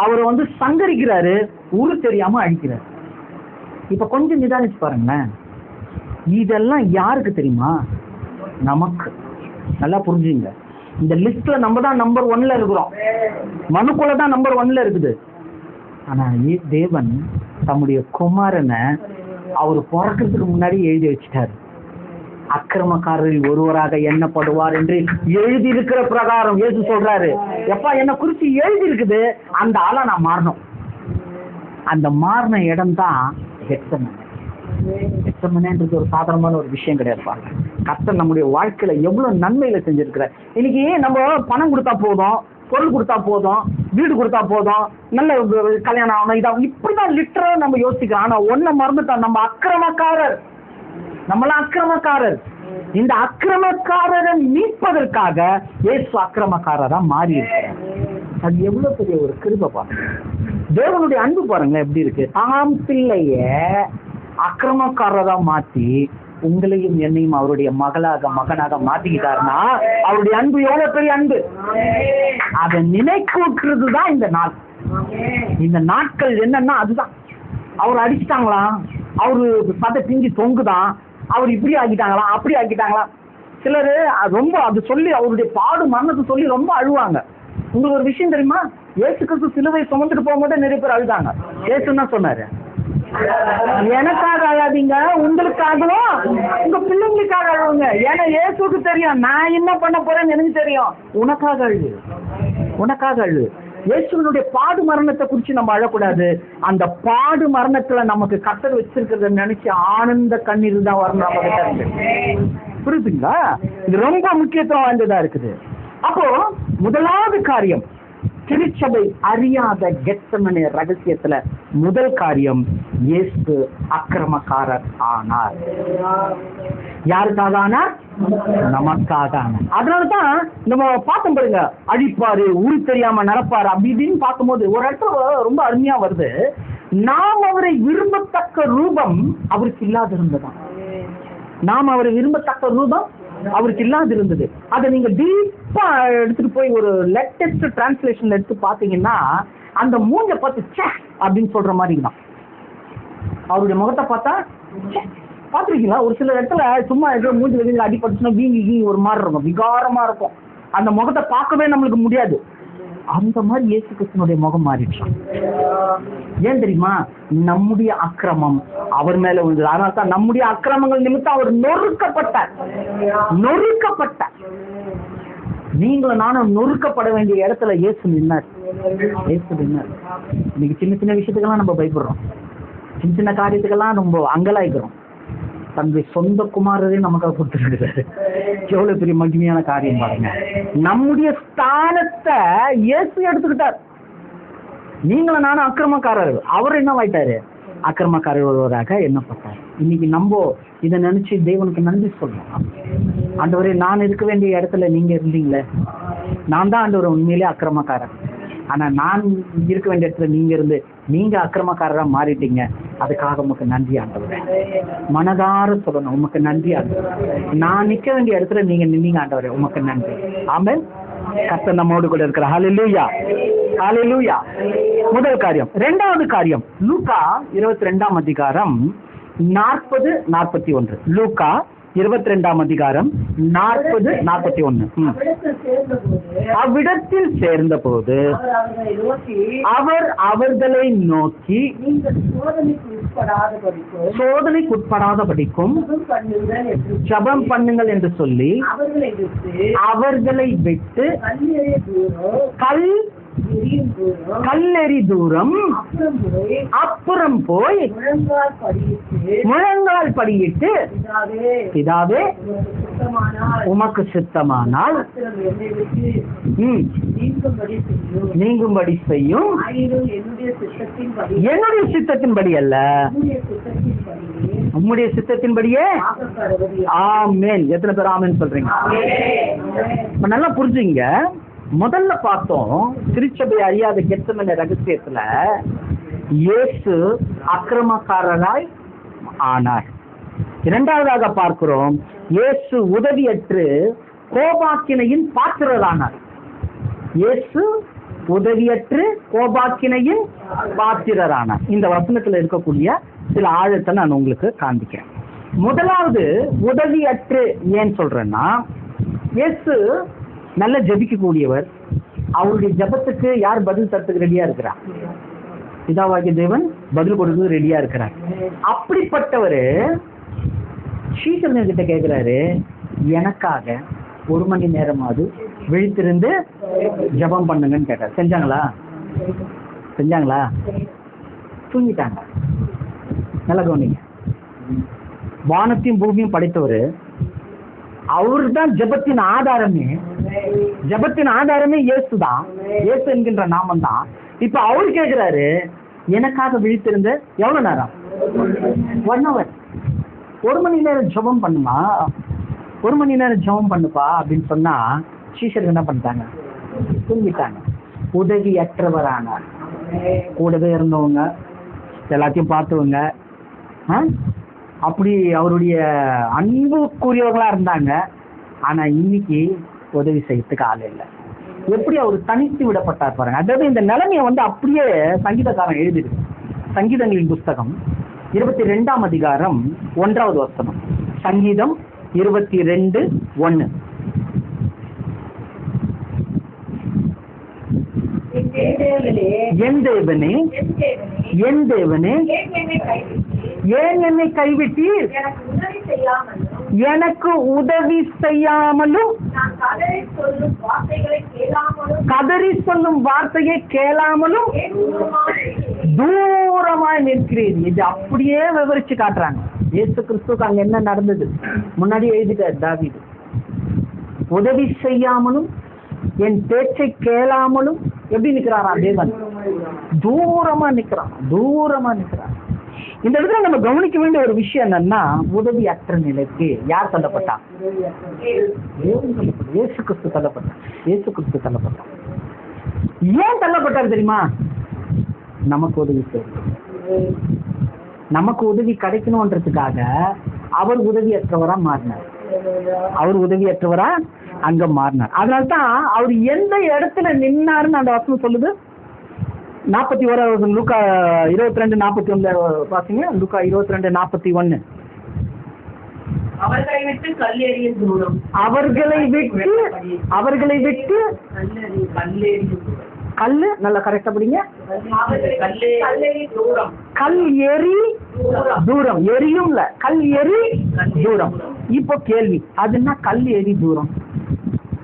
அவரை சங்கரிக்கிறாரு, உரு தெரியாம அழிக்கிறாரு. இப்ப கொஞ்சம் நிதானிச்சு பாருங்களேன். இதெல்லாம் யாருக்கு தெரியுமா? நமக்கு. நல்லா புரிஞ்சுங்க. இந்த லிஸ்ட்ல நம்ம தான் நம்பர் 1ல இருக்கிறோம். மனுக்குள்ள தான் நம்பர் 1ல இருக்குது. ஆனா தேவன் தம்முடைய குமாரனை அவர் பிறக்கிறதுக்கு முன்னாடி எழுதி வச்சுட்டாரு. அக்கிரமக்காரரில் ஒருவராக எண்ணப்படுவார் என்று எழுதி இருக்கிற பிரகாரம் இயேசு சொல்றாரு, எப்பா என்ன குறிச்சு எழுதி இருக்குது, அந்த ஆளா நான் மாறணும். அந்த மாறின இடம் தான் கெத்செமனே. கெத்செமனேன்றது ஒரு சாதாரணமான ஒரு விஷயம் கிடையாது. பாருங்க, கர்த்தர் நம்முடைய வாழ்க்கையில எவ்வளவு நன்மையில செஞ்சிருக்கிறார். இன்னைக்கு நம்ம பணம் கொடுத்தா போதும், பொருள் கொடுத்தா போதும், வீடு கொடுத்தா போதும், நல்ல கல்யாணம் ஆகணும், இதான் இப்படிதான் லிட்டரா நம்ம யோசிக்கிறோம். ஆனா ஒன்ன மறந்துட்டோம், நம்ம அக்கிரமக்காரர். நம்மளாம் அக்கிரமக்காரர். இந்த அக்கிரமக்காரரை மீட்பதற்காக இயேசு அக்கிரமக்காரரா மாறி இருக்கிறார். அது எவ்வளவு பெரிய ஒரு கிருபை பாருங்க. தேவனுடைய அன்பு பாருங்க எப்படி இருக்கு. ஆம் பிள்ளைய அக்கிரமக்காரரா மாத்தி உங்களையும் என்னையும் அவருடைய மகனாக மாத்திக்கிட்டாருன்னா அவருடைய அன்பு எவ்வளவு பெரிய அன்பு. அதை நினைக்கூட்டுறதுதான் இந்த நாள். இந்த நாட்கள் என்னன்னா அதுதான். அவர் அடிச்சுட்டாங்களா, அவரு சதை பிஞ்சு தொங்குதான், அவர் இப்படி ஆக்கிட்டாங்களா, அப்படி ஆக்கிட்டாங்களா. சிலரு ரொம்ப அது சொல்லி அவருடைய பாடு மரணத்தை சொல்லி ரொம்ப அழுவாங்க. உங்களுக்கு ஒரு விஷயம் தெரியுமா? இயேசு கிறிஸ்து சிலுவை சுமந்துட்டு போகும்போது நிறைய பேர் அழுதாங்க. இயேசு என்ன சொன்னாரு? எனக்காக அழாதீங்க, உங்களுக்காகவும் உங்க பிள்ளைங்களுக்காக அழுவுங்க. ஏன்னா இயேசுக்கு தெரியும் நான் என்ன பண்ண போறேன்னு எனக்கு தெரியும். உனக்காக அழு, உனக்காக அழு. இயேசுவினுடைய பாடு மரணத்தை குறிச்சு நம்ம அழக்கூடாது. அந்த பாடு மரணத்துல நமக்கு கர்த்தர் வச்சிருக்கிறத நினைச்சு ஆனந்த கண்ணீர் தான் வரணும் நம்ம கிட்ட இருந்து. புரியுதுங்களா? இது ரொம்ப முக்கியத்துவம் வாய்ந்ததா இருக்குது. அப்போ முதலாவது காரியம், திருச்சபை அறியாத கெத்செமனே ரகசியத்துல முதல் காரியம், இயேசு அக்கிரமக்காரர் ஆனார். யாருக்காக ஆனார்? நமக்காக ஆனார். அதனாலதான் நம்ம பார்த்தோம் பாருங்க, அழிப்பாரு, உரு தெரியாம நடப்பாரு அப்படின்னு பார்க்கும்போது ஒரு இடத்துல ரொம்ப அருமையா வருது. நாம் அவரை விரும்பத்தக்க ரூபம் அவருக்கு இல்லாது இருந்ததான். நாம் அவரை விரும்பத்தக்க ரூபம் அவருக்கு இல்லாது இருந்தது. அதை நீங்க டீப்பா எடுத்துட்டு போய் ஒரு லேட்டஸ்ட் டிரான்ஸ்லேஷன்ல எடுத்து பாத்தீங்கன்னா அந்த மூஞ்ச பார்த்து சே அப்படின்னு சொல்ற மாதிரி தான். அவருடைய முகத்தை பார்த்தா பாத்துருக்கீங்களா? ஒரு சில இடத்துல சும்மா ஏதோ மூஞ்சி வெளியில அடிபட்டுச்சுன்னா வீங்கி ஒரு மாதிரி இருக்கும், விகாரமா இருக்கும். அந்த முகத்தை பார்க்கவே நம்மளுக்கு முடியாது. அந்த மாதிரி இயேசு கிறிஸ்துனுடைய முகம் மாறிடுச்சு. ஏன் தெரியுமா? நம்முடைய அக்கிரமம் அவர் மேல விழுந்தது. அதனால தான் நம்முடைய அக்கிரமங்கள் நிமித்தம் அவர் நொறுக்கப்பட்டார். நீங்களும் நானும் நொறுக்கப்பட வேண்டிய இடத்துல இயேசு நின்னார். இன்னைக்கு சின்ன சின்ன விஷயத்துக்கெல்லாம் நம்ம பயப்படுறோம், சின்ன சின்ன காரியத்துக்கெல்லாம் ரொம்ப அங்கலாய்க்கிறோம். தன்னுடைய சொந்த குமாரரே நமக்காக கொடுத்துருக்கிறாரு. எவ்வளவு பெரிய மகிமையான காரியம் பாருங்க. நம்முடைய ஸ்தானத்தை இயேசு எடுத்துக்கிட்டார். நீங்களும் நானும் அக்கிரமக்காரர்கள், அவர் என்ன ஆயிட்டாரு? அக்கிரமக்காரராக எண்ணப்பட்டார். இன்னைக்கு நம்ம இதை நினைச்சு தேவனுக்கு நன்றி சொல்றோம். ஆண்டவரே, நான் இருக்க வேண்டிய இடத்துல நீங்க இருந்தீங்களே, நான் தான் ஆண்டவர் உண்மையிலே அக்கிரமக்காரன். ஆனா நான் இருக்க வேண்டிய இடத்துல நீங்க இருந்து நீங்க அக்கிரமக்காரரா மாறிட்டீங்க. அதுக்காக உமக்கு நன்றி ஆண்டவரே. மனதார சொல்லணும், உமக்கு நன்றி ஆண்டவரே. நான் நிக்க வேண்டிய இடத்துல நீங்க நின்னீங்க ஆண்டவரே, உமக்கு நன்றி. ஆமென். கர்த்தர் நம்மோடு கூட இருக்கிறார். ஹல்லேலூயா, ஹல்லேலூயா. முதல் காரியம். இரண்டாவது காரியம், லூக்கா 22ஆம் அதிகாரம் 40-41. லூக்கா 22ஆம் அதிகாரம் 40-41. அவ்விடத்தில் சேர்ந்தபோது அவர் அவர்களை நோக்கி சோதனைக்கு உட்படாதபடிக்கும் ஜெபம் பண்ணுங்கள் என்று சொல்லி அவர்களை விட்டு கல்லெறி தூரம் அப்புறம் போய் முழங்கால் படியிட்டு, பிதாவே உமக்கு சித்தமானால் நீங்கும்படி செய்யும், என்னுடைய சித்தத்தின்படி அல்ல உம்முடைய சித்தத்தின்படியே. ஆமென். எத்தனை பேர் ஆமென் சொல்றீங்க? நல்லா புரிஞ்சுங்க. முதல்ல பார்த்தோம், திருச்சபை அறியாத கெத்செமனே ரகசியத்துல இயேசு அக்கிரமக்காரராய் ஆனார். இரண்டாவதாக பார்க்கிறோம், இயேசு உதவியற்று கோபாக்கினையின் பாத்திரரானார். இயேசு உதவியற்று கோபாக்கினையின் பாத்திரரானார். இந்த வசனத்துல இருக்கக்கூடிய சில ஆழத்தை நான் உங்களுக்கு காண்பிக்கிறேன். முதலாவது, உதவியற்று ஏன் சொல்றேன்னா, இயேசு நல்ல ஜெபிக்க கூடியவர். அவருடைய ஜெபத்துக்கு யார் பதில் தரத்துக்கு ரெடியா இருக்கிறார்? பிதாவாகிய தேவன் பதில் கொடுக்க ரெடியா இருக்கிறார். அப்படிப்பட்டவரு சீசர்கள் கிட்ட கேட்கிறாரு, எனக்காக 1 மணி நேரமாவது விழித்திருந்து ஜெபம் பண்ணுங்கன்னு கேட்டார். செஞ்சாங்களா? தூங்கிட்டாங்க. நல்ல கவனிங்க. வானத்தையும் பூமியும் படைத்தவர், அவரு தான் ஜெபத்தின் ஆதாரமே. ஜெபத்தின் ஆதாரமே இயேசுதான். இயேசு என்கின்ற நாமம் தான். இப்ப அவரு கேட்கிறாரு, எனக்காக விழித்திருந்த எவ்வளவு நேரம்? 1 hour. 1 மணி நேரம் ஜெபம் பண்ணுமா, 1 மணி நேரம் ஜெபம் பண்ணுப்பா அப்படின்னு சொன்னா சீஷர்கள் என்ன பண்ணிட்டாங்க? தூங்கிட்டாங்க. உதவியற்றவரானார். கூடவே இருந்தவங்க, எல்லாத்தையும் பார்த்தவங்க, அப்படி அவருடைய அன்புக்குரியவர்களா இருந்தாங்க. ஆனா இன்னைக்கு உதவி செய்யறதுக்கு ஆள் இல்லை. எப்படி அவர் தனித்து விடப்பட்டார் பாருங்க. அதாவது இந்த நிலைமையை அப்படியே சங்கீதக்காரன் எழுதிடு. சங்கீதங்களின் புஸ்தகம் 22ஆம் அதிகாரம் 1வது வசனம். சங்கீதம் 22:1. என் தேவனே ஏன் என்னை கைவிட்டீர்? எனக்கு உதவி செய்யாமலும் கதறி சொல்லும் வார்த்தையை கேளாமலும் தூரமாய் நிற்கிறீர். இது அப்படியே விவரிச்சு காட்டுறாங்க. இயேசு கிறிஸ்துக்கு அங்க என்ன நடந்தது முன்னாடி எழுதிட்டார் தாவீது. உதவி செய்யாமலும் என் பேச்சை கேளாமலும் எப்படி நிக்கிறாரா தேவன்? தூரமா நிக்கிறான். இந்த இடத்துல நம்ம கவனிக்க வேண்டிய ஒரு விஷயம் என்னன்னா, உதவி அற்ற நிலைக்கு யார் தள்ளப்பட்டா? இயேசு கிறிஸ்து தள்ளப்பட்டார். ஏன் தள்ளப்பட்டார் தெரியுமா? நமக்கு உதவி செய்யணும். நமக்கு உதவி கிடைக்கணும்ன்றதுக்காக அவர் உதவியற்றவரா அங்க மாறினார். அதனால்தான் அவர் எந்த இடத்துல நின்னாருன்னு அந்த வசனம் சொல்லுது. 41 லூக்கா 22:41 பாத்தீங்க. லூக்கா 22:41. அவர்களை விட்டு கல்லு நல்லா கரெக்டா படிங்க. கல் எரி தூரம். எரியும்ல, கல் எரி தூரம். இப்போ கேள்வி, அது என்ன கல் எரி தூரம்?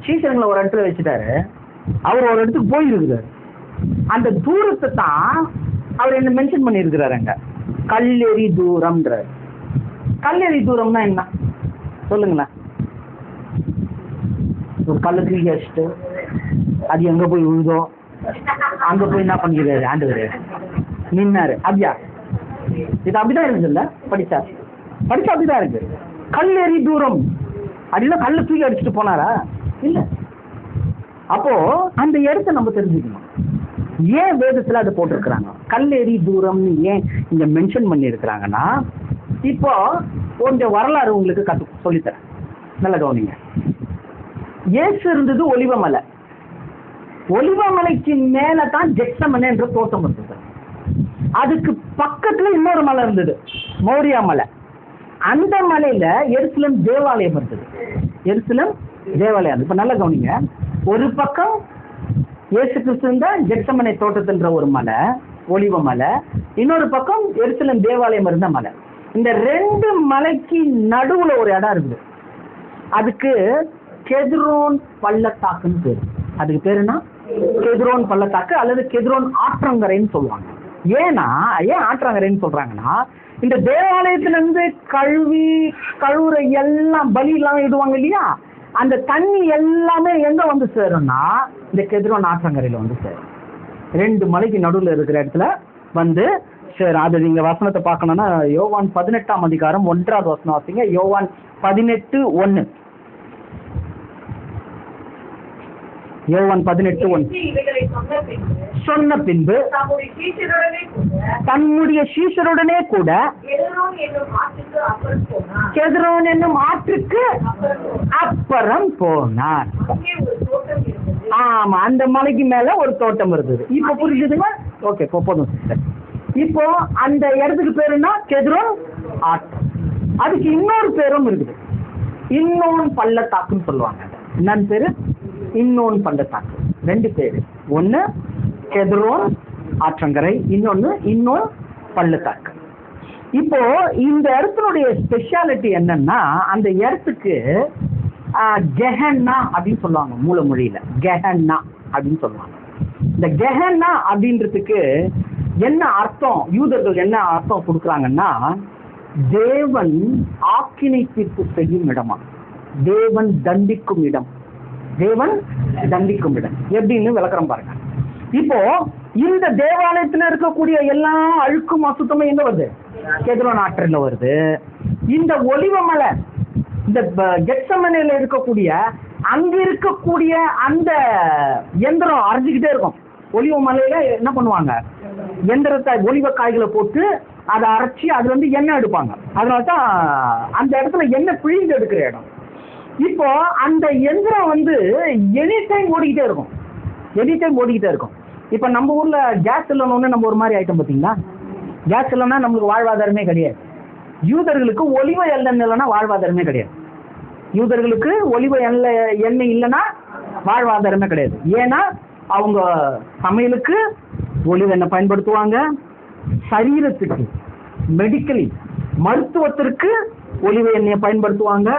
சீசன்களை ஒரு இடத்துல வச்சுட்டாரு, அவர் ஒரு இடத்துக்கு போயிருக்கிறாரு. அந்த தூரத்தை தான் அவர் என்ன மென்ஷன் பண்ணியிருக்கிறாரு அங்க, கல்லெறி தூரம்ன்றார். கல்லெறி தூரம்னா என்ன சொல்லுங்களேன்? ஒரு கல்லு தூக்கி வச்சுட்டு அது எங்க போய் விழுதோ அங்க போய் என்ன பண்ணிக்கிறாரு ஆண்டவர்? நின்னாரு. அப்படியா? இது அப்படிதான் இருக்குல்ல? படிச்சா அப்படிதான் இருக்கு. கல்லெறி தூரம் அப்படின்னா கல்ல தூக்கி அடிச்சுட்டு போனாரா? இல்ல. அப்போ அந்த இடத்த நம்ம தெரிஞ்சுக்கணும். ஏன் வேதத்துல அது போட்டிருக்கிறாங்க? கல்லெறி தூரம்னு ஏன் இங்க மென்ஷன் பண்ணி இருக்கிறாங்கன்னா, இப்போ கொஞ்சம் வரலாறு உங்களுக்கு சொல்லித்தரேன், நல்ல கவனிங்க. இயேசு இருந்தது ஒலிவமலை. ஒலிவமலைக்கு மேலதான் ஜெத்சமனே என்ற தோட்டம் இருந்தது. அதுக்கு பக்கத்துல இன்னொரு மலை இருந்தது, மோரியா மலை. அந்த மலையில எருசலேம் தேவாலயம் இருந்தது. எருசலேம் தேவாலயம். இப்ப நல்ல கவனிங்க, ஒரு பக்கம் இயேசு கிறிஸ்து இருந்த ஜெத்சமனே தோட்டத்தின்ற ஒரு மலை, ஒலிவ மலை. இன்னொரு பக்கம் எருசலேம் தேவாலயம் இருந்த மலை. இந்த ரெண்டு மலைக்கு நடுவுல ஒரு இடம் இருக்குது. அதுக்கு கெத்ரோன் பள்ளத்தாக்குன்னு பேரு. அதுக்கு பேரு என்ன? கெத்ரோன் பள்ளத்தாக்கு அல்லது கெத்ரோன் ஆற்றங்கரைன்னு சொல்லுவாங்க. ஏன் ஆற்றங்கரைன்னு சொல்றாங்கன்னா, இந்த தேவாலயத்துல இருந்து கழுவுற எல்லாம் பலி எல்லாம் இடுவாங்க இல்லையா, அந்த தண்ணி எல்லாமே எங்க வந்து சேரும்னா இந்த கெத்ரோன் ஆற்றங்கரையில வந்து சேரும். ரெண்டு மலைக்கு நடுவில் இருக்கிற இடத்துல வந்து சேரும். அது நீங்க வசனத்தை பார்க்கணும்னா யோவான் 18ஆம் அதிகாரம் 1வது வசனம் வாசிங்க. யோவான் 18:1. யோவான் 18:1. சொன்ன பின்பு தன்னுடைய சீஷருடனே கூட கெத்ரோன் என்னும் ஆற்றுக்கு அப்புறம் போனார். ஆமா, அந்த மலைக்கு மேல ஒரு தோட்டம் இருந்தது. இப்ப புரிஞ்சுதுங்க? ஓகே, போதும் சிஸ்டர். இப்போ அந்த இடத்துக்கு பேருன்னா கெத்ரோன் ஆற்று. அதுக்கு இன்னொரு பேரும் இருக்குது, இன்னொன்னு பள்ளத்தாக்குன்னு சொல்லுவாங்க. என்னன்னு பேரு? இன்னொன்னு பள்ளத்தாக்கு. ரெண்டு பேரு, ஒன்னு கெத்ரோன் ஆற்றங்கரை, இன்னொன்னு பள்ளத்தாக்கு. இப்போ இந்த இடத்தினுடைய ஸ்பெஷாலிட்டி என்னன்னா, அந்த இடத்துக்கு கெஹன்னா அப்படின்னு சொல்லுவாங்க. மூல மொழியில கெஹன்னா அப்படின்னு சொல்லுவாங்க. இந்த கெஹன்னா அப்படின்றதுக்கு என்ன அர்த்தம், யூதர்கள் என்ன அர்த்தம் கொடுக்குறாங்கன்னா, தேவன் ஆக்கினை தீர்ப்பு செய்யும் இடமா, தேவன் தண்டிக்கும் இடம், தேவன் தண்டிக்கும் இடம். எப்படின்னு விளக்குறோம் பாருங்க. இப்போ இந்த தேவாலயத்துல இருக்கக்கூடிய எல்லா அழுக்கும் அசுத்தமும் எங்க வருது? கெத்ரோன் ஆற்றில் வருது. இந்த ஒலிவமலை, இந்த கெத்சமனேல இருக்கக்கூடிய அங்க இருக்கக்கூடிய அந்த எந்திரம் அரைஞ்சுக்கிட்டே இருக்கும். ஒலிவ மலையில என்ன பண்ணுவாங்க, எந்திரத்தை ஒலிவ காய்களை போட்டு அதை அரைச்சி அதுல இருந்து எண்ணெய் எடுப்பாங்க. அதனால்தான் அந்த இடத்துல எண்ணெய் பிழிந்து எடுக்கிற இடம். இப்போ அந்த எந்திரம் வந்து எனி டைம் ஓடிக்கிட்டே இருக்கும், எனி டைம் ஓடிக்கிட்டே இருக்கும். இப்ப நம்ம ஊர்ல கேஸ் இல்லைன்னு நம்ம ஒரு மாதிரி ஆயிட்டோம் பாத்தீங்களா? கேஸ் இல்லைன்னா நம்மளுக்கு வாழ்வாதாரமே கிடையாது. யூதர்களுக்கு ஒலிவ எண்ணெய் இல்லைன்னா வாழ்வாதாரமே கிடையாது. யூதர்களுக்கு ஒலிவ எண்ணெய் இல்லைன்னா வாழ்வாதாரமே கிடையாது. ஏன்னா அவங்க சமையலுக்கு ஒலிவ எண்ணெய் பயன்படுத்துவாங்க, சரீரத்துக்கு மெடிக்கலி மருத்துவத்திற்கு ஒலிவ எண்ணெயை பயன்படுத்துவாங்க,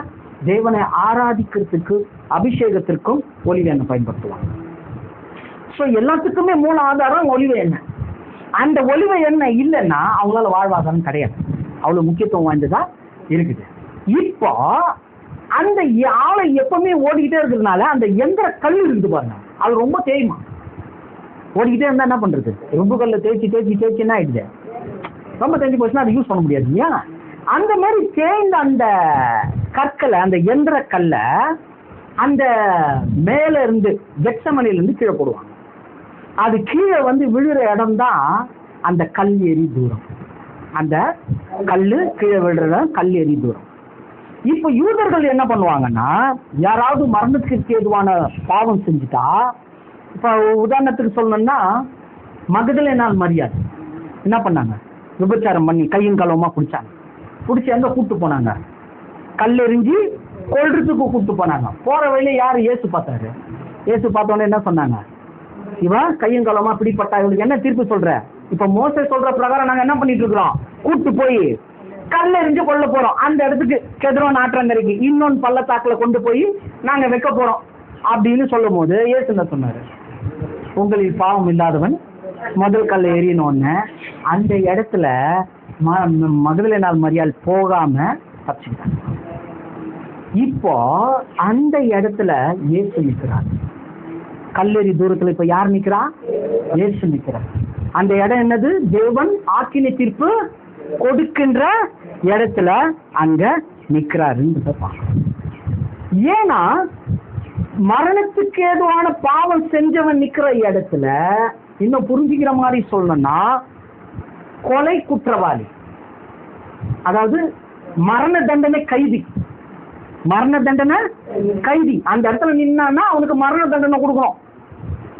தேவனை ஆராதிக்கிறதுக்கு அபிஷேகத்திற்கும் ஒலிவ எண்ணெய் பயன்படுத்துவாங்க. ஸோ எல்லாத்துக்குமே மூல ஆதாரம் ஒலிவ எண்ணெய். அந்த ஒலிவ எண்ணெய் இல்லைன்னா அவங்களால வாழ்வாதாரம் கிடையாது. அவ்வளவு முக்கியத்துவம் வாய்ந்ததா இருக்குது. இப்போ அந்த ஆளை எப்பவுமே ஓடிக்கிட்டே இருக்கிறதுனால அந்த எந்திர கல் இருந்து பாருங்க, அது ரொம்ப தேய்மா. ஓடிக்கிட்டே இருந்தா என்ன பண்றது? ரொம்ப கல்ல தேய்ச்சி என்ன ஆயிடுது, ரொம்ப தேய்ச்சி போச்சுன்னா அதை யூஸ் பண்ண முடியாது இல்லையா? அந்த மாதிரி தேய்ந்த அந்த கற்களை, அந்த எந்திர கல்லை அந்த மேல இருந்து கெத்சமனேல இருந்து கீழே போடுவாங்க. அது கீழே வந்து விழுற இடம் தான் அந்த கல் எறி தூரம். அந்த கல்லு கீழே விழுற கல் எறி தூரம். இப்ப யூதர்கள் என்ன பண்ணுவாங்கன்னா, யாராவது மரணத்துக்கு ஏதுவான பாவம் செஞ்சுட்டா, இப்ப உதாரணத்துக்கு சொல்லணும்னா மகதலேனாள் மரியாதை என்ன பண்ணாங்க, விபச்சாரம் பண்ணி கையும் களவுமா பிடிச்சாங்க. பிடிச்சி எங்க கூப்பிட்டு போனாங்க, கல்லெறிஞ்சி கொல்றதுக்கு கூப்பிட்டு போனாங்க. போற வழியில யாரு இயேசு பார்த்தாரு. இயேசு பார்த்தோன்னே என்ன சொன்னாங்க, இவன் கையும் களவுமா பிடிப்பட்டா, இவனுக்கு என்ன தீர்ப்பு சொல்ற? இப்ப மோசே சொல்ற பிரகாரம் நாங்க என்ன பண்ணிட்டு இருக்கிறோம், கூப்பிட்டு போய் கல்லெறிஞ்சு கொல்ல போறோம். அந்த இடத்துக்கு கெத்ரோன் ஆற்றங்கரைக்கு இன்னொன்னு பள்ளத்தாக்குல கொண்டு போய் நாங்க வைக்க போறோம் அப்படின்னு சொல்லும் போது இயேசு என்ன சொன்னாரு, உங்களில் பாவம் இல்லாதவன் முதல் கல்லை எறியணும்னு அந்த இடத்துல மகதலேனாள் மரியாள் போகாம தப்பிச்சுக்கிட்டாங்க. இப்போ அந்த இடத்துல இயேசு நிற்கிறார். கல்லெறி தூரத்துல இப்ப யார் நிக்கிறா? இயேசு நிற்கிறார். அந்த இடம் என்னது? தேவன் ஆக்கினை தீர்ப்பு கொடுக்கின்ற இடத்துல அங்க நிக்கிறாருன்னு பார்க்கணும். ஏன்னா மரணத்துக்கு ஏதுவான பாவம் செஞ்சவன் நிக்கிற இடத்துல இன்னும் புரிஞ்சுக்கிற மாதிரி சொல்லணும்னா கொலை குற்றவாளி, அதாவது மரண தண்டனை கைதி. மரண தண்டனை கைதி அந்த இடத்துல நின்னான்னா அவனுக்கு மரண தண்டனை கொடுக்கணும்.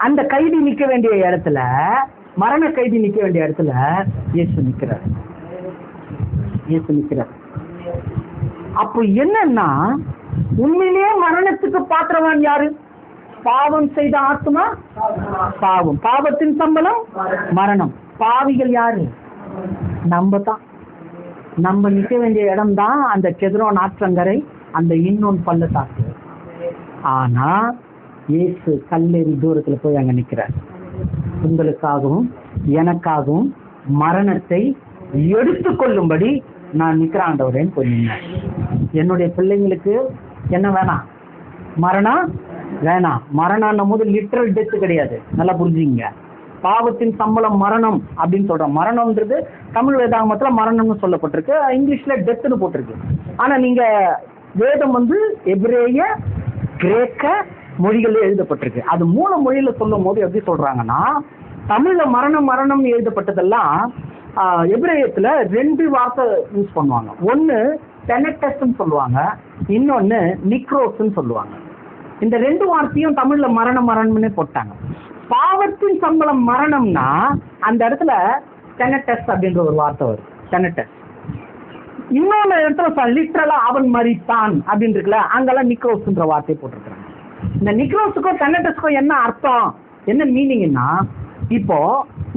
அந்த கைதி நிக்க வேண்டிய இடத்துல, மரண கைதி நிக்க வேண்டிய இடத்துல இயேசு நிக்கிறார். இயேசு நிக்கிறார். அப்போ என்னன்னா, உண்மையிலேயே மரணத்துக்கு பாத்திரவான் யாரு? பாவம் செய்த ஆத்மா பாவம், பாவத்தின் சம்பளம் மரணம். பாவிகள் யாரு? நம்ம தான். நம்ம நிக்க வேண்டிய இடம் தான் அந்த கெத்ரோன் ஆற்றங்கரை, அந்த இன்னொன்று பள்ளத்தாக்கு. ஆனா இயேசு கல்லெறி தூரத்துல போய் அங்க நிக்கிறார். உங்களுக்காகவும் எனக்காகவும் மரணத்தை எடுத்துக்கொள்ளும்படி நான் நிக்கிறேன் ஆண்டவரேன்னு போய் நின்னேன். என்னுடைய பிள்ளைங்களுக்கு என்ன வேணாம்? மரணம் வேணாம். மரணம் போது லிட்டரல் டெத் கிடையாது, நல்லா புரிஞ்சுங்க. பாவத்தின் சம்பளம் மரணம் அப்படின்னு சொல்றோம். மரணம்ன்றது தமிழ் வேதாகமத்துல மரணம்னு சொல்லப்பட்டிருக்கு, இங்கிலீஷ்ல டெத்னு போட்டிருக்கு. ஆனா நீங்க வேதம் எபிரேய கிரேக்க மொழிகள் எழுதப்பட்டிருக்கு. அது மூல மொழியில சொல்லும் போது எப்படி சொல்றாங்கன்னா, தமிழ்ல மரணம் மரணம் எழுதப்பட்டதெல்லாம் எபிரேயத்துல 2 வார்த்தை யூஸ் பண்ணுவாங்க. ஒன்னு டெனட்டஸ்ன்னு சொல்லுவாங்க, இன்னொன்னு நிக்ரோஸ்ன்னு சொல்லுவாங்க. இந்த 2 வார்த்தையும் தமிழ்ல மரணம் மரணம்னு போட்டாங்க. பாவத்தின் சம்பளம் மரணம்னா அந்த இடத்துல டெனட்டஸ் அப்படின்ற ஒரு வார்த்தை வரும், டெனட்டஸ். இன்னொன்னு இடத்துல லிட்டரலா அவன் மரித்தான் அப்படின்னு இருக்குல்ல, அங்கெல்லாம் நிக்ரோஸ்ன்ற வார்த்தையை போட்டிருக்கிறாங்க. இந்த நிக்ரோஸுக்கும் டெனட்டஸ்க்கும் என்ன அர்த்தம், என்ன மீனிங்னா, இப்போ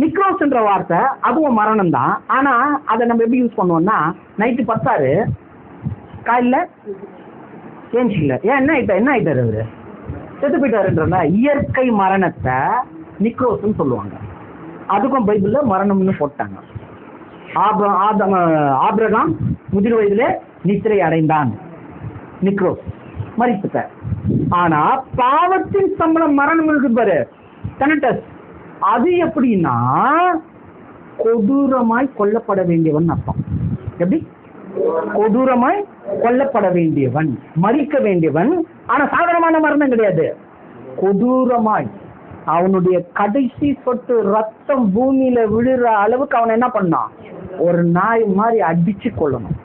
நிக்ரோஸ்ன்ற வார்த்தை அதுவும் மரணம் தான். ஆனா அதை நம்ம எப்படி யூஸ் பண்ணுவோம்னா, நைட்டு 10 காலையில ஏன்ச்சில்ல, ஏன் என்ன ஆயிட்டாரு அவரு, செத்து போயிட்டாருன்ற இயற்கை மரணத்தை நிக்ரோஸ்ன்னு சொல்லுவாங்க. அதுக்கும் பைபிள்ல மரணம்னு போட்டாங்க. ஆபிரகாம் முதிர் வயதிலே நித்திரை அடைந்தான், நிக்ரோஸ் மரித்துட்டார். ஆனா பாவத்தின் சம்பளம் மரணம் இருக்கு பாரு, டெனட்டஸ். அது எப்படின்னா கொடூரமாய் கொல்லப்பட வேண்டியவன் அர்த்தம். எப்படி? கொடூரமாய் கொல்லப்பட வேண்டியவன், மரிக்க வேண்டியவன். ஆனா சாதாரணமான மரணம் கிடையாது, கொடூரமாய் அவனுடைய கடைசி சொட்டு ரத்தம் பூமியில விழுற அளவுக்கு அவன் என்ன பண்ணான், ஒரு நாய் மாதிரி அடிச்சு கொள்ளணும்.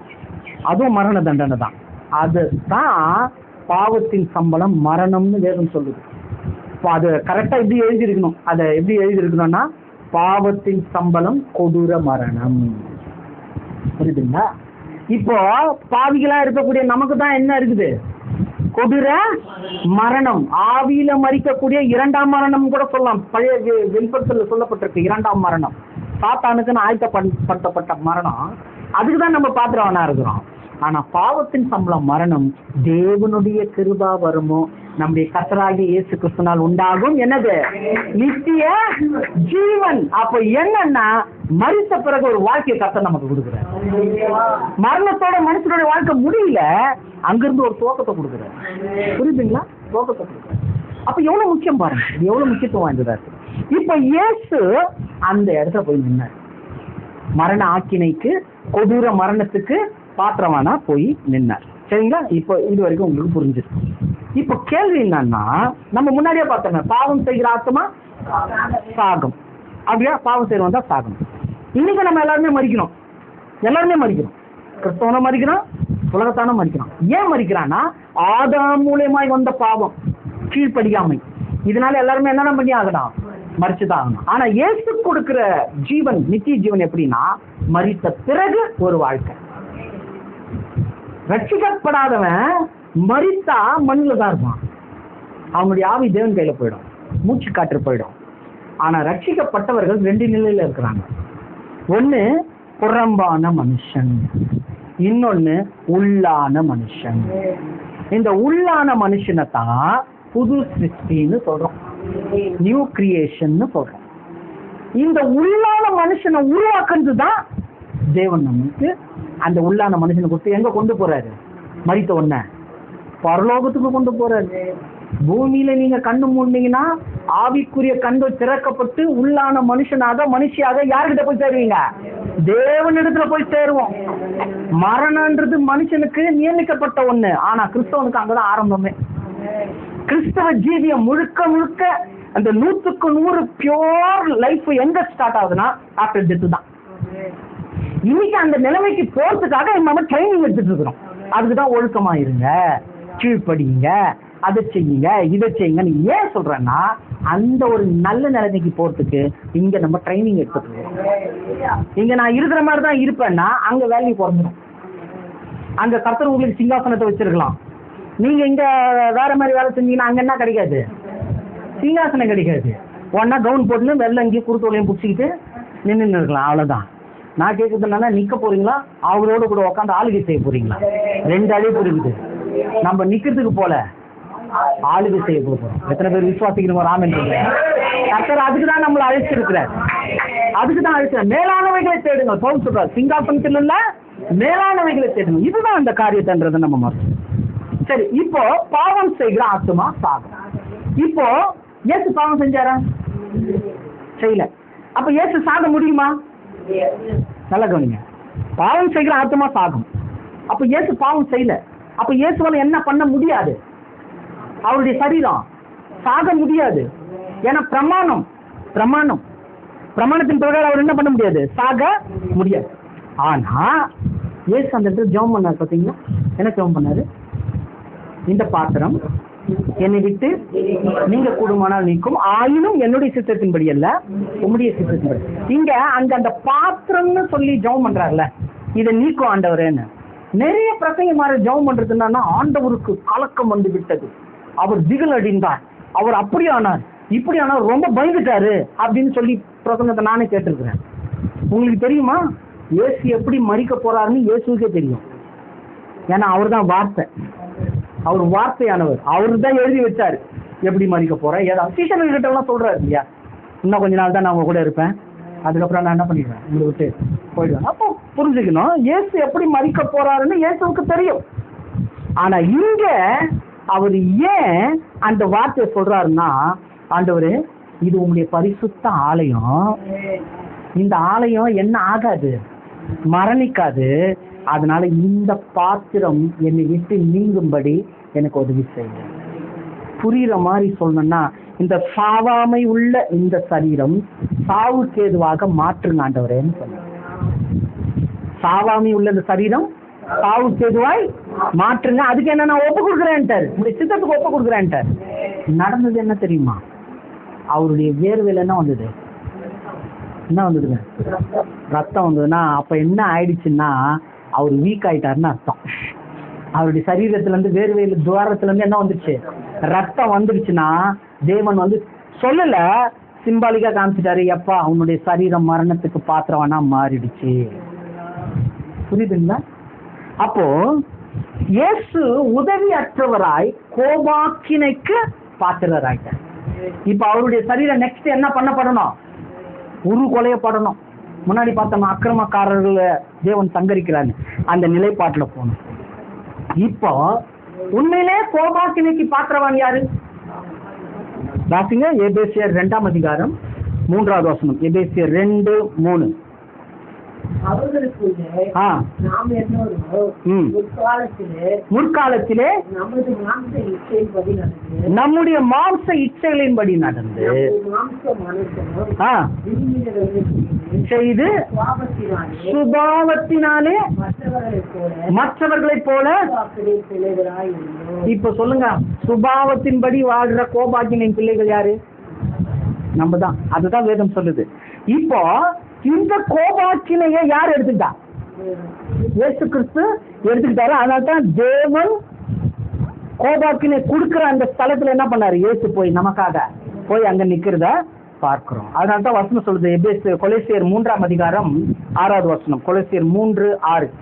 அதுவும் மரண தண்டனை தான். அதுதான் பாவத்தின் சம்பளம் மரணம்னு வேதம் சொல்லுது. அது கரெக்டா எப்படி எழுதியிருக்கணும், அதை எப்படி எழுதியிருக்கணும்னா, பாவத்தின் சம்பளம் கொடூர மரணம். புரியுதுங்களா? இப்போ பாவிகளா இருக்கக்கூடிய நமக்கு தான் என்ன இருக்குது, கொடூர மரணம். ஆவியில மரிக்கக்கூடிய 2ஆம் மரணம் கூட சொல்லலாம். பழைய வெளிப்படுத்தல சொல்லப்பட்டிருக்கு 2ஆம் மரணம், சாத்தானுக்குன்னு ஆயத்தப்படுத்தப்பட்ட மரணம். அதுக்குதான் நம்ம பாத்திரவனா இருக்கிறோம். ஆனா பாவத்தின் சம்பளம் மரணம் தேவனுடைய கிருபா வருமோ நம்முடைய கர்த்தராகிய இயேசு கிறிஸ்துவினால் உண்டாகும் என்னது, நித்திய ஜீவன். அப்ப என்னன்னா, மரித்த பிறகு ஒரு வாழ்க்கையை கர்த்தர் நமக்கு கொடுக்குறார். மரணத்தோட மனுஷனுடைய வாழ்க்கை முடியல, அங்கிருந்து ஒரு துவக்கத்தை கொடுக்குறார். புரியுதுங்களா? துவக்கத்தை கொடுக்குறார். அப்ப எவ்வளவு முக்கியம் பாருங்க, இது எவ்வளவு முக்கியத்துவம் வாய்ந்ததா இருக்கு. இப்ப இயேசு அந்த இடத்துல போய் நின்னார். மரண ஆக்கினைக்கு, கொடூர மரணத்துக்கு பாத்திரமானா போய் நின்னார். சரிங்களா? இப்போ இது வரைக்கும் உங்களுக்கு புரிஞ்சிருக்கு. இப்போ கேள்வி என்னன்னா, நம்ம முன்னாடியே பார்த்தோம், பாவம் செய்கிற ஆத்மா சாகும். அப்படியா? பாவம் செய்யறவன் தான் சாகணும். இன்னைக்கு நம்ம எல்லாருமே மரிக்கணும், எல்லாருமே மரிக்கிறோம். கிறிஸ்தவனும் மரிக்கிறான், உலகத்தானும் மரிக்கிறான். ஏன் மரிக்கிறான்னா, ஆதாம் மூலியமாய் வந்த பாவம், கீழ்ப்படியாமை. இதனால எல்லாருமே என்னென்ன பண்ணி ஆகணும், மரிச்சுதான் ஆகணும். ஆனா இயேசு கொடுக்கிற ஜீவன், நித்திய ஜீவன் எப்படின்னா, மரித்த பிறகு ஒரு வாழ்க்கை. ரட்சிக்கப்படாதவன் மரித்தா மண்ணில் தான் இருப்பான், அவனுடைய ஆவி தேவன் கையில போயிடும், மூச்சு காற்று போயிடும். ஆனா ரட்சிக்கப்பட்டவர்கள் 2 நிலையில இருக்கிறாங்க. ஒண்ணு புறம்பான மனுஷன், இன்னொன்னு உள்ளான மனுஷன். இந்த உள்ளான மனுஷனை தான் புது சிருஷ்டின்னு சொல்றோம், நியூ கிரியேஷன் சொல்றோம். இந்த உள்ளான மனுஷனை உருவாக்குறது தான் தேவன் நமக்கு அந்த உள்ளான மனுஷனை கொடுத்து எங்க கொண்டு போறாரு, மரித்த உடனே பரலோகத்துக்கு கொண்டு போறாரு. பூமியில நீங்க கண்ணு மூடினீங்கன்னா ஆவிக்குரிய கண்டு திறக்கப்பட்டு உள்ளான மனுஷனாக மனுஷியாக யாருக்கிட்ட போய் சேருவீங்க, தேவனிடத்துல போய் சேருவோம். மரணம்ன்றது மனுஷனுக்கு நியமிக்கப்பட்ட ஒண்ணு, ஆனா கிறிஸ்தவனுக்கு அங்கதான் ஆரம்பமே. கிறிஸ்தவ ஜீவியம் முழுக்க முழுக்க அந்த 100% பியூர் லைஃப் எங்க ஸ்டார்ட் ஆகுதுன்னா ஆஃப்டர் டெத் தான். இன்னைக்கு அந்த நிலைமைக்கு போறதுக்காக நம்ம ட்ரைனிங் எடுத்துட்டு இருக்கிறோம். அதுக்குதான் ஒழுக்கமா இருங்க, கீழ்ப்படிங்க, அதை செய்யுங்க, இதை செய்யுங்கன்னு ஏன் சொல்றேன்னா, அந்த ஒரு நல்ல நிலைமைக்கு போறதுக்கு இங்க நம்ம ட்ரைனிங் எடுத்துட்டு இருக்கோம். இங்க நான் இருக்கிற மாதிரி தான் இருப்பேன்னா அங்க வேல்யூ குறைஞ்சிடும். அங்க கர்த்தர் உங்களுக்கு சிங்காசனத்தை வச்சிருக்கலாம், நீங்க இங்க வேற மாதிரி வேலை செஞ்சீங்கன்னா அங்க என்ன கிடைக்காது, சிங்காசனம் கிடைக்காது. ஒன்னா கவுன் போட்டு வெள்ளை அங்கேயும் குறுத்தோலையும் பிடிச்சிக்கிட்டு நின்று இருக்கலாம், அவ்வளவுதான். நான் கேட்கறதுனால நிக்க போறீங்களா, அவரோட கூட உட்காந்து ஆளுகை செய்ய போறீங்களா? 2 அழைப்பு இருக்குது. நம்ம நிக்கிறதுக்கு போல ஆளுகை செய்ய போறோம். எத்தனை பேர் விசுவாசிக்கணும்? ராமன் கர்த்தர் அதுக்கு தான் நம்மளை அழைச்சிருக்கிறார், அதுக்கு தான் அழைச்சார். மேலானவைகளை தேடுங்க பவுல் சொல்றார், சிங்காசனத்தில் இல்ல மேலானவைகளை தேடுங்க. இதுதான் அந்த காரியத்தைன்றதை நம்ம மறந்து. சரி, இப்போ பாவம் செய்கிற ஆத்துமா சாகும். இப்போ இயேசு பாவம் செஞ்சாரா? செய்யல. அப்ப இயேசு சாக முடியுமா? நல்லா கவனிங்க. பாவம் செய்கிற ஆத்துமா சாகும். அப்ப இயேசு பாவம் செய்யல. அப்ப இயேசுவால என்ன பண்ண முடியாது? அவருடைய சரீரம் சாக முடியாது. ஏன்னா பிரமாணத்தின் பிரகாரம் அவர் என்ன பண்ண முடியாது, சாக முடியாது. ஆனா இயேசு அந்த இடத்துல ஜெபம் பண்ணார். பாத்தீங்களா என்ன ஜெபம் பண்ணாரு? இந்த பாத்திரம் என்னை விட்டு நீங்க கூடுமானால் நீக்கும், ஆயினும் என்னுடைய சித்தத்தின்படி அல்ல உம்முடைய சித்தத்தின்படி. இங்க அங்க அந்த பாத்திரம்னு சொல்லி ஜெபம் பண்றாருல, இதை நீக்கும் ஆண்டவரேன்னு. நிறைய பிரசங்கமார ஜெபம் பண்றதுன்னா ஆண்டவருக்கு கலக்கம் வந்து விட்டது, அவர் திகில் அடிந்தார், அவர் அப்படி ஆனார் இப்படி ஆனார், ரொம்ப பயந்துட்டாரு அப்படின்னு சொல்லி பிரசங்கத்தை நானே கேட்டிருக்கிறேன். உங்களுக்கு தெரியுமா இயேசு எப்படி மரிக்க போறாருன்னு இயேசுக்கே தெரியும். ஏன்னா அவர் தான் வார்த்தை, அவர் வார்த்தையானவர், அவரு தான் எழுதி வச்சாரு எப்படி மறிக்க போறேன். ஏதாவது சீசர்கள் கிட்ட எல்லாம் சொல்றாரு இல்லையா, இன்னும் கொஞ்ச நாள் தான் நான் உங்க கூட இருப்பேன், அதுக்கப்புறம் நான் என்ன பண்ணிடுவேன், உங்களை விட்டு போயிடுவேன். அப்போ புரிஞ்சுக்கணும் இயேசு எப்படி மறிக்க போறாருன்னு இயேசுவுக்கு தெரியும். ஆனா இங்க அவர் ஏன் அந்த வார்த்தையை சொல்றாருன்னா, ஆண்டவரு இது உங்களுடைய பரிசுத்த ஆலயம், இந்த ஆலயம் என்ன ஆகாது, மரணிக்காது, அதனால இந்த பாத்திரம் என்னை விட்டு நீங்கும்படி எனக்கு உதவி செய்யுங்க. புரியுற மாதிரி சொல்லணும்னா, இந்த சாவாமை உள்ள இந்த சரீரம் சாவுக்கு ஏதுவாக மாற்றுங்க ஆண்டவரேன்னு சொல்ல. சாவாமை உள்ள இந்த சரீரம் சாவுக்கு ஏதுவாய் மாற்றுங்க. அதுக்கு என்ன நான் ஒப்பு கொடுக்குறேன்ட்டார், உங்களுடைய சித்தத்துக்கு ஒப்பு கொடுக்குறேன்ட்டார். நடந்தது என்ன தெரியுமா? அவருடைய வேர்வையில என்ன வந்தது, என்ன வந்ததுங்க, ரத்தம் வந்ததுன்னா அப்ப என்ன ஆயிடுச்சுன்னா அவர் வீக் ஆயிட்டாருன்னு அர்த்தம். அவருடைய சரீரத்துல இருந்து வேர்வையில துவாரத்துல இருந்து என்ன வந்துருச்சு, ரத்தம் வந்துருச்சுன்னா தேவன் வந்து சொல்லல, சிம்பாலிக்கா காமிச்சிட்டாரு, எப்பா அவனுடைய சரீரம் மரணத்துக்கு பாத்திரம்னா மாறிடுச்சு. புரியுதுங்களா? அப்போ இயேசு உதவியற்றவராய் கோபாக்கினைக்கு பாத்திரராயிட்டார். இப்ப அவருடைய சரீரம் நெக்ஸ்ட் என்ன பண்ணப்படணும், கொலையப்படணும். முன்னாடி பார்த்தோம் அக்கிரமக்காரர்கள் தேவன் சங்கரிக்கிறான்னு, அந்த நிலைப்பாட்டுல போகணும். இப்போ உண்மையிலே கோபாக்கினைக்கு பாத்திரவான் யாரு? வாசிங்க எபேசியர் 2ஆம் அதிகாரம் 3வது வசனம். எபேசியர் 2:3. முற்காலத்திலே நம்முடைய மாம்ச இச்சைகளின்படி நடந்து செய்து சுபாவத்தினாலே மற்றவர்களைப் போல. இப்ப சொல்லுங்க, சுபாவத்தின்படி வாழ்ற கோபாக்கினின் பிள்ளைகள் யாரு? நம்ம தான். அதுதான் வேதம் சொல்லுது. இப்போ இந்த கோபாக்கினையை யார் எடுத்துக்கிட்டா? இயேசு கிறிஸ்து எடுத்துக்கிட்டாரு. அதனால்தான் தேவன் கோபாக்கினை கொடுக்கிற அந்த ஸ்தலத்துல என்ன பண்ணாரு, இயேசு போய் நமக்காக போய் அங்க நிக்கிறத பார்க்கிறோம். அதனால்தான் வசனம் சொல்லுது, கொலோசியர் 3ஆம் அதிகாரம் 6வது வசனம். கொலோசியர் 3:6.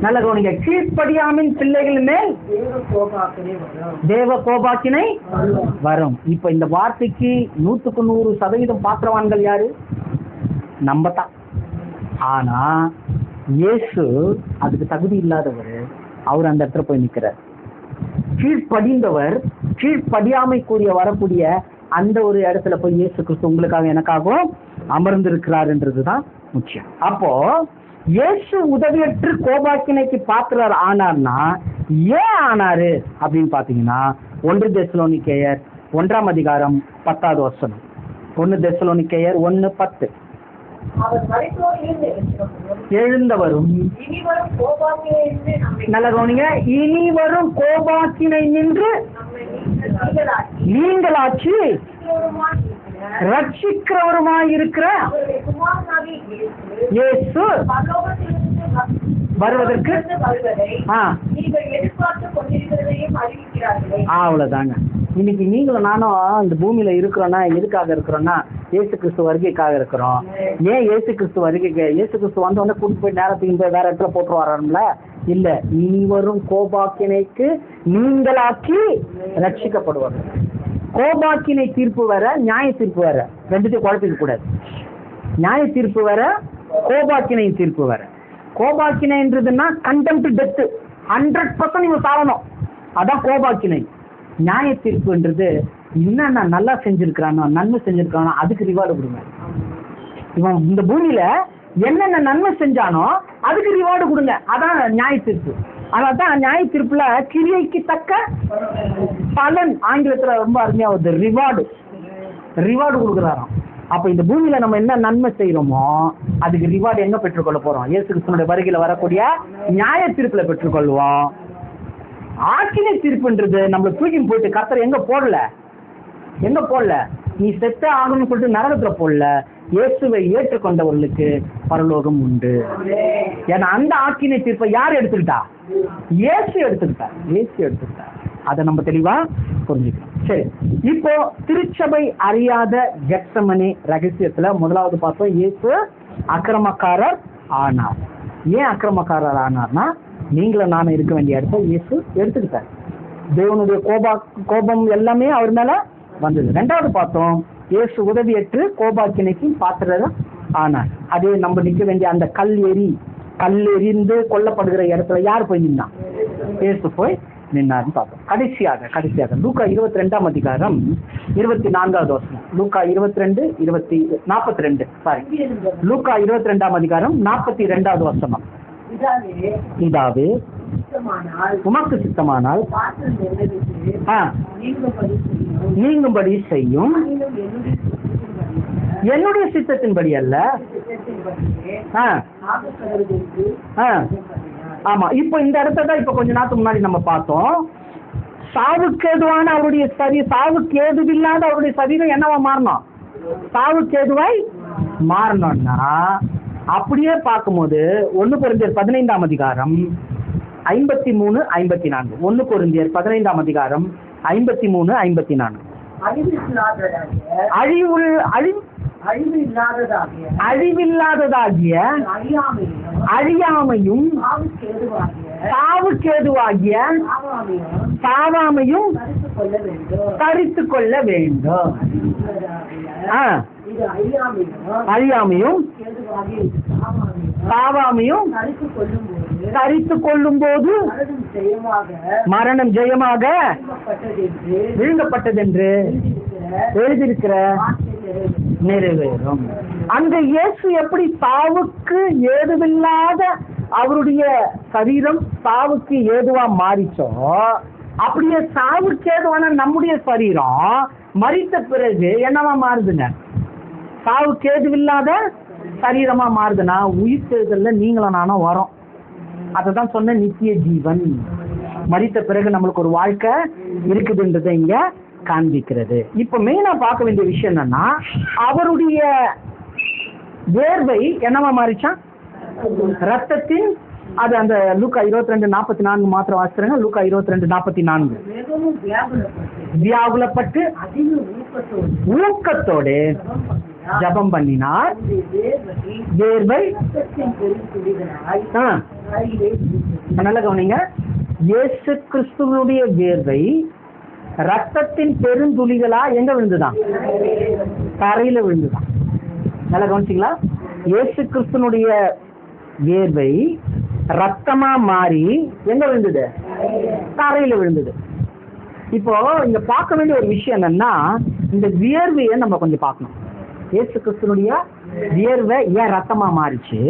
நல்ல கவனிங்க, கீழ்ப்படியாமின் பிள்ளைகள் மேல் தேவ கோபாக்கினை வரும். இப்ப இந்த வார்த்தைக்கு 100% பாத்திரவான்கள் யாரு? நம்ம தான். ஆனா இயேசு அதுக்கு தகுதி இல்லாதவர், அவர் அந்த இடத்துல போய் நிக்கிறார். கீழ்ப்படிந்தவர் கீழ்ப்படியாமை கூடிய வரக்கூடிய அந்த ஒரு இடத்துல போய் இயேசு கிறிஸ்து உங்களுக்காக எனக்காகவும் அமர்ந்திருக்கிறார் என்றதுதான் முக்கியம். அப்போ இயேசு உதவியற்று கோபாக்கினைக்கு பாத்திரர் ஆனார்னா ஏன் ஆனாரு அப்படின்னு பாத்தீங்கன்னா 1 தெசலோனிக்கேயர் 1ஆம் அதிகாரம் 10வது வசனம். 1 தெசலோனிக்கேயர் 1:10. அவர் மரித்தோரிலிருந்து எழுந்தவரும் இனிவரும் கோபாக்கினை என்று நல்ல கவனிங்க, இனி வரும் கோபாக்கினை நின்று நம்மை நீங்களாக்கி நீங்களாச்சு ரட்சிக்கிறவருமாய் இருக்கிற ரட்சிக்கிறவருமாய் இருக்கிற அவருடைய குமாரனாகிய இயேசு பரலோகத்திலிருந்து வருவதற்கு வருவதை ஆ நீங்கள் எதிர்பார்த்து கொண்டிருக்கிறதையும் அறிவிக்கிறார்களே. அவ்வளவுதாங்க. இன்னைக்கு நீங்களும் நானும் இந்த பூமியில இருக்கிறோம்னா எதுக்காக இருக்கிறோம்னா இயேசு கிறிஸ்து வருகைக்காக இருக்கிறோம். ஏன் இயேசு கிறிஸ்து வருகைக்கு? இயேசு கிறிஸ்து வந்த உடனே கூட்டிட்டு போய் நேரத்துக்கு போய் வேற இடத்துல போட்டு வரோம்ல? இல்ல, இனி வரும் கோபாக்கினைக்கு நீங்களாக்கி ரட்சிக்கப்படுவார்கள். கோபாக்கினை தீர்ப்பு வேற, நியாய தீர்ப்பு வேற. ரெண்டுத்தையும் குழப்பிக்க கூடாது. நியாய தீர்ப்பு வேற, கோபாக்கினை தீர்ப்பு வேற. கோபாக்கினைன்றதுன்னா கண்டெம்ட் டெத்து, 100% இவன் சாவணும், அதான் கோபாக்கினை. நியாய தீர்ப்புன்றது என்னென்ன நல்லா செஞ்சிருக்கிறானோ, நன்மை செஞ்சிருக்கானோ அதுக்கு ரிவார்டு கொடுங்க. இவன் இந்த பூமியில என்னென்ன நன்மை செஞ்சானோ அதுக்கு ரிவார்டு கொடுங்க, அதான் நியாய தீர்ப்பு. அதான் நியாய தீர்ப்புல கிரியைக்கு தக்க பலன், ஆங்கிலத்துல ரொம்ப அருமையா வருது, ரிவார்டு கொடுக்குறாராம். அப்ப இந்த பூமியில நம்ம என்ன நன்மை செய்யறோமோ அதுக்கு ரிவார்டு எங்க பெற்றுக்கொள்ள போறோம்? இயேசு கிறிஸ்துவினுடைய வருகையில வரக்கூடிய நியாய தீர்ப்புல பெற்றுக்கொள்வோம். ஆக்கினை தீர்ப்புன்றது நம்மள தூக்கி போயிட்டு கர்த்தர் எங்க போடல, நீ செத்த ஆகணும்னு சொல்லிட்டு நரகத்துல போடல. இயேசுவை ஏற்றுக்கொண்டவர்களுக்கு பரலோகம் உண்டு. ஏன்னா அந்த ஆக்கினை தீர்ப்பை யார் எடுத்துக்கிட்டா? இயேசு எடுத்துக்கிட்டார். அதை நம்ம தெளிவா புரிஞ்சுக்கணும். சரி, இப்போ திருச்சபை அறியாத கெத்செமனே ரகசியத்துல முதலாவது பார்த்தோம், இயேசு அக்கிரமக்காரர் ஆனார். ஏன் அக்கிரமக்காரர் ஆனார்னா நீங்களும் நானும் இருக்க வேண்டிய இடத்த இயேசு எடுத்துக்கிட்டார். தேவனுடைய கோபம் எல்லாமே அவர் மேல வந்தது. 2வது பார்த்தோம், இயேசு உதவியற்று கோபாக்கினைக்கு பாத்திரர் ஆனார். அதே நம்ம நிற்க வேண்டிய அந்த கல்லெறிந்து கொல்லப்படுகிற இடத்துல யார் போய் நின்னான்? இயேசு போய் நின்னார்னு பார்த்தோம். கடைசியாக லூக்கா 22ஆம் அதிகாரம் 24வது வசனம். லூக்கா 42 சாரி, லூக்கா 22ஆம் அதிகாரம் 42வது வசனம். இதாவே உமக்கு சித்தமானால் நீங்கும்படி செய்யும், என்னுடைய சித்தத்தின்படி அல்ல. ஆமா, இப்போ இந்த இடத்த தான் இப்ப கொஞ்ச நாளுக்கு முன்னாடி நம்ம பார்த்தோம். சாவுக்கேதுவான அவருடைய சாவுக்கேதுவில்லாத அவருடைய சரீரம் என்னவா மாறணும்? சாவுக்கேதுவாய் மாறணும்னா அப்படியே பார்க்கும்போது 1 கொரிந்தியர் 15ஆம் அதிகாரம் 53, 54. 1 கொரிந்தியர் 15ஆம் அதிகாரம் 53, 54. அழிவில்லாததாகிய அழியாமையும் சாவுக்கேதுவாகிய சாவாமையும் தரித்து கொள்ள வேண்டும். அழியாமையும் சாவாமையும் தரித்து கொள்ளும் போது மரணம் ஜெயமாக விழுங்கப்பட்டதென்று எழுதியிருக்கிற நிறைவேறும். அந்த இயேசு எப்படி சாவுக்கு ஏதுவில்லாத அவருடைய சரீரம் சாவுக்கு ஏதுவா மாறிச்சோ, அப்படியே சாவுக்கு ஏதுவான நம்முடைய சரீரம் மரித்த பிறகு என்னவா மாறுதுங்க? சாவுக்கு ஏதுவில்லாத சரீரமா மாறுதுன்னா உயிர் தேர்தல்ல நீங்களும் நானும் வரோம். அததான் சொன்ன நித்திய ஜீவன். மரித்த பிறகு நம்மளுக்கு ஒரு வாழ்க்கை இருக்குதுன்றதை இங்க காண்பிக்கிறது. இப்ப மெயினா பார்க்க வேண்டிய விஷயம் என்னன்னா, அவருடைய வேர்வை என்னவா மாறிச்சான்? ரத்தத்தின், அது அந்த லூக்கா 22:44 மாத்திரம் வாசிக்கிறேங்க. லூக்கா 22:44. வியாகுலப்பட்டு ஊக்கத்தோடு ஜபம் பண்ணினார், வேர்வை. நல்ல கவனிங்க, இயேசு கிறிஸ்துவனுடைய வேர்வை ரத்தத்தின் பெருந்துளிகளா எங்க விழுந்துதான்? தரையில விழுந்துதான். நல்லா கவனிச்சிங்களா? இயேசு கிறிஸ்துவனுடைய வேர்வை ரத்தமா மாறி எங்க விழுந்தது? தரையில விழுந்தது. இப்போ இங்க பார்க்க வேண்டிய ஒரு விஷயம் என்னன்னா, இந்த வியர்வையை நம்ம கொஞ்சம் பார்க்கணும். இயேசு கிறிஸ்துவனுடைய வியர்வை ஏன் ரத்தமா மாறிச்சு?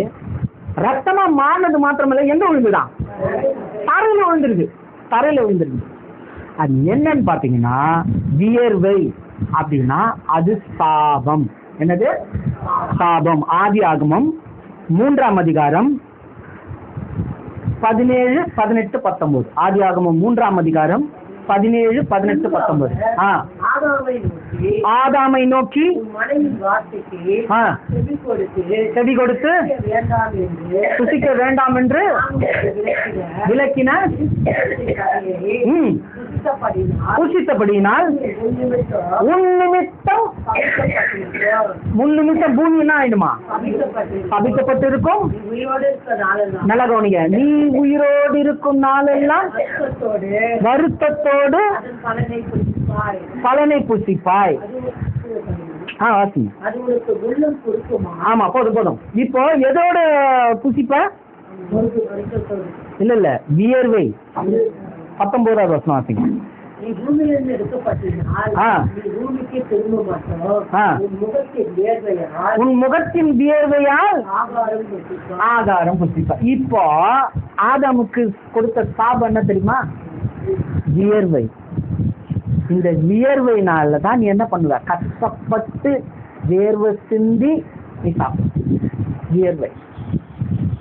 ரத்தமா மாறினது மாத்திரமல்ல, எங்க விழுந்துதான்? தரையில விழுந்துருக்கு. தரையில விழுந்துருக்கு. அது என்னன்னு பாத்தீங்கன்னா வியர்வை அப்படின்னா அது சாபம். என்னது? சாபம். ஆதியாகமம் 3ஆம் அதிகாரம் 17, 18, 19. ஆதியாகமம் 3ஆம் அதிகாரம் 17, 18, 19. ஆதாமை நோக்கி செவி கொடுத்து சுசிக்க வேண்டாம் என்று விளக்கின புசித்தபடியினால் உன் நிமித்தம் பூமி என்ன ஆயிடுமா? சபிக்கப்பட்டிருக்கும். நல்ல கவனிங்க, நீ உயிரோடு இருக்கும் நாளெல்லாம் வருத்தத்தோடு பலனை புசிப்பாய். வாசிங்க. ஆமா, போதும் போதும். இப்போ எதோட புசிப்ப? இல்ல வியர்வை. 19ஆவது வசனம் வாசிங்க. உன் முகத்தின் வியர்வையால் ஆகாரம் புசிப்ப. இப்போ ஆதாமுக்கு கொடுத்த சாபம் என்ன தெரியுமா? வியர்வை. இந்த வியர்வையினால தான் நீ என்ன பண்ணுவ? கஷ்டப்பட்டு வேர்வை சிந்தி நீ சாப்பிடு. வியர்வை.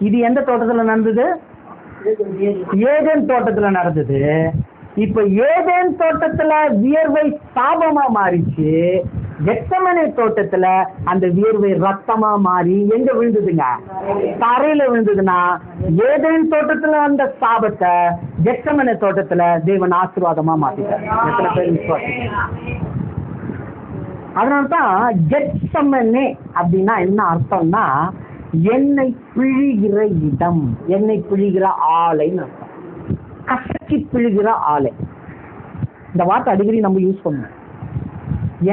இது எந்த தோட்டத்துல நடந்தது? ஏதேன் தோட்டத்துல நடந்தது. இப்ப ஏதேன் தோட்டத்துல வியர்வை சாபமா மாறிச்சு. கெத்செமனே தோட்டத்துல அந்த வியர்வை ரத்தமா மாறி எங்க விழுந்ததுங்க? தரையில விழுந்ததுன்னா ஏதேன் தோட்டத்துல அந்த சாபத்தை கெத்செமனே தோட்டத்துல தேவன் ஆசீர்வாதமா மாத்திட்டார். எத்தனை பேர் விசுவாசிக்கிறீங்க? அதனால்தான் கெத்செமனே அப்படின்னா என்ன அர்த்தம்னா என்னை பிழிகிற இடம், என்னை பிழிகிற ஆலைன்னு அர்த்தம். கசக்கி பிழிகிற ஆலை. இந்த வார்த்தை அடிக்கடி நம்ம யூஸ் பண்ணுவோம்.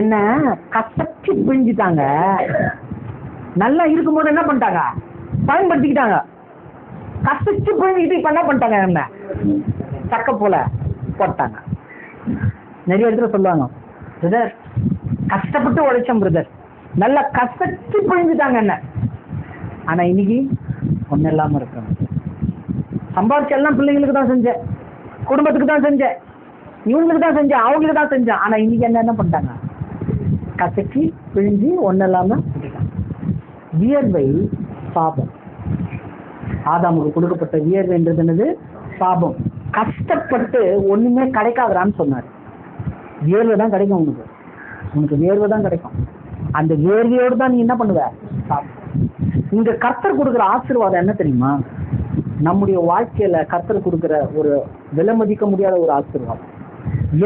என்ன கசக்கி பிழிஞ்சிட்டாங்க. நல்லா இருக்கும்போது என்ன பண்ணிட்டாங்க? பயன்படுத்திக்கிட்டாங்க. கசக்கி பிழிஞ்சிக்கிட்டு இப்ப என்ன பண்ணிட்டாங்க? என்ன சக்க போல போட்டாங்க. நிறைய இடத்துல சொல்லுவாங்க, பிரதர் கஷ்டப்பட்டு உழைச்சோம் பிரதர், நல்லா கசக்கி பிழிஞ்சிட்டாங்க என்ன. ஆனா இன்னைக்கு ஒன்னும் இல்லாம இருக்காங்க. சம்பாதிச்ச எல்லாம் பிள்ளைங்களுக்கு தான் செஞ்சேன், குடும்பத்துக்கு தான் செஞ்சேன், இவங்களுக்கு தான் செஞ்சேன், அவங்களுக்கு தான் செஞ்சேன். ஆனா இன்னைக்கு என்ன பண்ணிட்டாங்க? கசக்கி பிழிஞ்சு ஒன்னும் இல்லாம விட்டுட்டாங்க. வியர்வை சாபம். ஆதாமுக்கு கொடுக்கப்பட்ட வியர்வைன்றது என்னது? சாபம். கஷ்டப்பட்டு ஒண்ணுமே கிடைக்காதான்னு சொன்னாரு. வியர்வை தான் கிடைக்கும் உனக்கு. உனக்கு வியர்வை தான் கிடைக்கும். அந்த வியர்வையோடு தான் நீ என்ன பண்ணுவ? சாப்பிடும். இங்க கர்த்தர் கொடுக்குற ஆசீர்வாதம் என்ன தெரியுமா? நம்முடைய வாழ்க்கையில கர்த்தர் கொடுக்குற ஒரு விலை மதிக்க முடியாத ஒரு ஆசீர்வாதம்.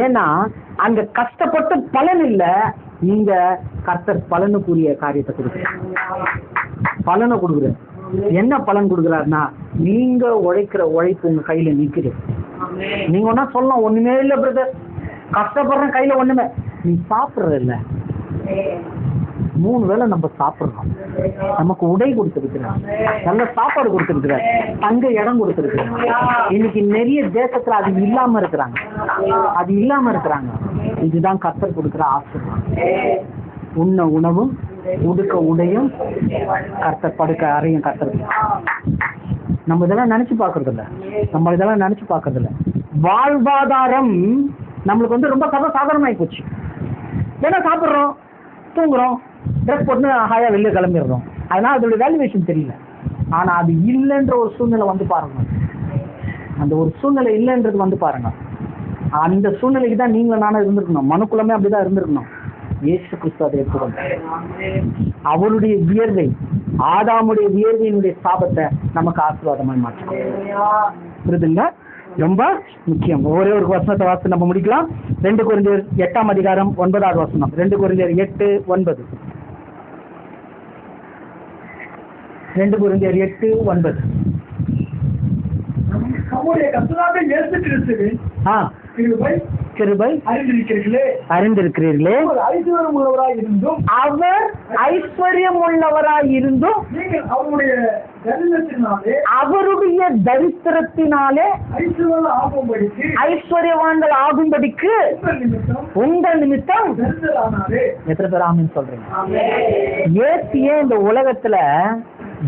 ஏன்னா அங்க கஷ்டப்பட்டு பலன் இல்ல, இங்க கர்த்தர் பலனுக்குரிய காரியத்தை கொடுக்குறார். பலனை கொடுக்குறார். என்ன பலன் கொடுக்குறாருன்னா, நீங்க உழைக்கிற உழைப்பு உங்க கையில நிக்குது. நீங்க ஒன்னா சொல்லலாம், ஒண்ணுமே இல்ல பிரதர், கஷ்டப்படுறேன், கையில ஒண்ணுமே. நீ சாப்பிடுற இல்ல, 3 வேளை நம்ம சாப்பிடுறோம். நமக்கு உடை கொடுத்திருக்கிறார், நல்ல சாப்பாடு கொடுத்திருக்கிறார், தங்க இடம் கொடுத்திருக்கிறார். இன்னைக்கு நிறைய தேசத்துல அது இல்லாம இருக்கிறாங்க, அது இல்லாம இருக்கிறாங்க. இதுதான் கர்த்தர் கொடுக்கிற ஆசீர்வாதம். உண்ண உணவும் உடுக்க உடையும் கர்த்தர், படுக்க அறையும் கர்த்தர். நம்ம இதெல்லாம் நினைச்சு பாக்குறது இல்ல, நம்ம இதெல்லாம் நினைச்சு பாக்குறது இல்ல. வாழ்வாதாரம் நம்மளுக்கு வந்து ரொம்ப சாதாரணமாயி போச்சு. ஏன்னா சாப்பிடுறோம், தூங்குறோம், ட்ரெஸ் போட்டு ஹாயா வெளியே கிளம்பிடுறோம். அதனால அதோட வேல்யூவேஷன் தெரியல. ஆனா அது இல்லைன்ற ஒரு சூழ்நிலை வந்து பாருங்க. அந்த ஒரு சூழ்நிலை இல்லைன்றது வந்து பாருங்க. அந்த சூழ்நிலைக்கு தான் நீங்களும் நானும் இருந்திருக்கணும். மனுக்குலமே அப்படிதான் இருந்திருக்கணும். இயேசு கிறிஸ்து அதை எடுத்துக்கொண்டார். அவருடைய வியர்வை, ஆதாமுடைய வியர்வையினுடைய சாபத்தை நமக்கு ஆசீர்வாதமாய் மாற்றிக்கொள்ளும். புரியுதுங்க? ரொம்ப முக்கியம். ஒரே ஒரு வசனத்தை வாசித்து நம்ம முடிக்கலாம். 2 கொரிந்தியர் 8ஆம் அதிகாரம் 9வது வசனம். 2 கொரிந்தியர் 8:9. 2 கொரிந்தியர் 8:9. நம்முடைய கர்த்தராகிய இயேசு கிறிஸ்துவின் கிருபை அறிந்திருக்கிறீர்களே, ஐஸ்வர்யம் உள்ளவராய் இருந்தும், அவர் ஐஸ்வர்யம் உள்ளவராய் இருந்தும், நீங்கள் அவருடைய தரித்திரத்தினாலே ஐஸ்வர்யவான்கள் ஆகும்படிக்கு உங்கள் நிமித்தம். எத்தனை பேர் ஆமென் சொல்றீங்க? ஏசியே இந்த உலகத்துல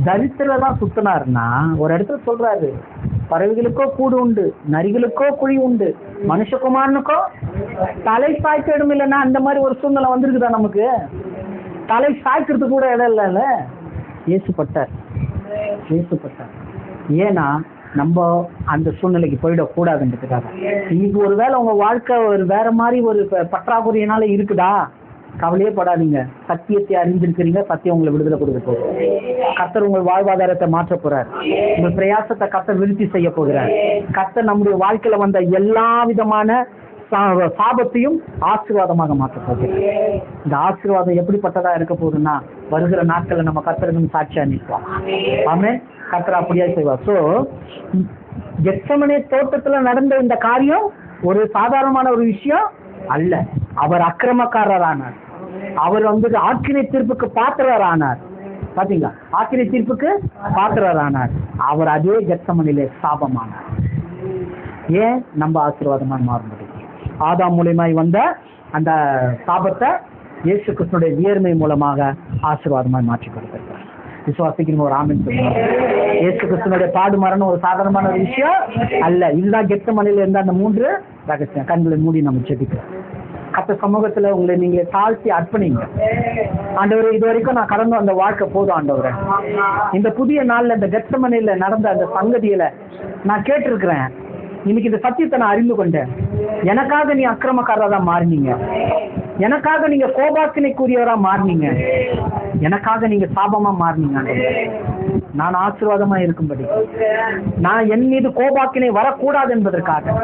தரித்திரதான் சுத்தினாருன்னா ஒரு இடத்துல சொல்றாரு, பறவைகளுக்கோ கூடு உண்டு, நரிகளுக்கோ குழி உண்டு, மனுஷகுமாரனுக்கோ தலை சாய்க்க இடம் இல்லைன்னா அந்த மாதிரி ஒரு சூழ்நிலை வந்திருக்குதா நமக்கு? தலை சாய்க்கிறது கூட இடம் இல்லைல்ல. ஏசுப்பட்டார். ஏன்னா நம்ம அந்த சூழ்நிலைக்கு போயிடக்கூடாதுன்றதுக்காக. இன்னைக்கு ஒருவேளை உங்க வாழ்க்கை ஒரு வேற மாதிரி ஒரு பற்றாக்குறையினால இருக்குதா, கவலையே படாதீங்க. சத்தியத்தை அறிஞ்சிருக்கிறீங்க, சத்தியம் உங்களை விடுதலை கொடுக்க போகுது. கர்த்தர் உங்கள் வாழ்வாதாரத்தை மாற்ற போறார். உங்கள் பிரயாசத்தை கர்த்தர் விருத்தி செய்ய போகிறார். கர்த்தர் நம்முடைய வாழ்க்கையில வந்த எல்லா விதமான சாபத்தையும் ஆசீர்வாதமாக மாற்ற போகிறார். இந்த ஆசீர்வாதம் எப்படிப்பட்டதா இருக்க போகுதுன்னா, வருகிற நாட்கள்ல நம்ம கர்த்தருக்கு சாட்சியா நிற்போம். ஆமென். கர்த்தர் அப்படியா செய்வார். சோ கெத்செமனே தோட்டத்துல நடந்த இந்த காரியம் ஒரு சாதாரணமான ஒரு விஷயம் அல்ல. அவர் அக்கிரமக்காரரானார். அவர் ஆக்கினை தீர்ப்புக்கு பாத்திரரானார். பாத்தீங்களா, ஆக்கினை தீர்ப்புக்கு பாத்திரரானார். அவர் அதே கெத்செமனிலே சாபமானார். ஏன்? நம்ம ஆசீர்வாதமா மாற முடியும். ஆதாம் மூலமாய் வந்த அந்த சாபத்தை இயேசு கிறிஸ்துடைய வியர்மை மூலமாக ஆசீர்வாதமாய் மாற்றி கொடுத்திருக்கிறார். விசுவாசிக்கிறவங்க ஒரு ஆமென் சொல்லுவாங்க. இயேசு கிறிஸ்துனுடைய பாடு மரணம் ஒரு சாதாரணமான ஒரு விஷயம் அல்ல. இதுதான் கெத்செமனில இருந்த அந்த 3 ரகசியம். கண்களை மூடி நம்ம ஜெபிக்கிறோம். கர்த்தர் சமூகத்துல உங்களை நீங்க தாழ்த்தி அர்ப்பணிங்க. ஆண்டவரே, இது வரைக்கும் நான் கடந்து வந்த வாழ்க்கை போதும் ஆண்டவரே. இந்த புதிய நாள்ல இந்த கெத்செமனில நடந்த அந்த சங்கதியில நான் கேட்டிருக்கிறேன். இன்னைக்கு இந்த சத்தியத்தை நான் அறிந்து கொண்டேன். எனக்காக நீ அக்கிரமக்காரரா மாறினீங்க, எனக்காக நீங்க கோபாக்கினைக்குரியவரா மாறினீங்க, எனக்காக நீங்க சாபமா மாறினீங்க. நான் ஆசீர்வாதமா இருக்கும்படி, நான் என் மீது கோபாக்கினை வரக்கூடாது என்பதற்காக,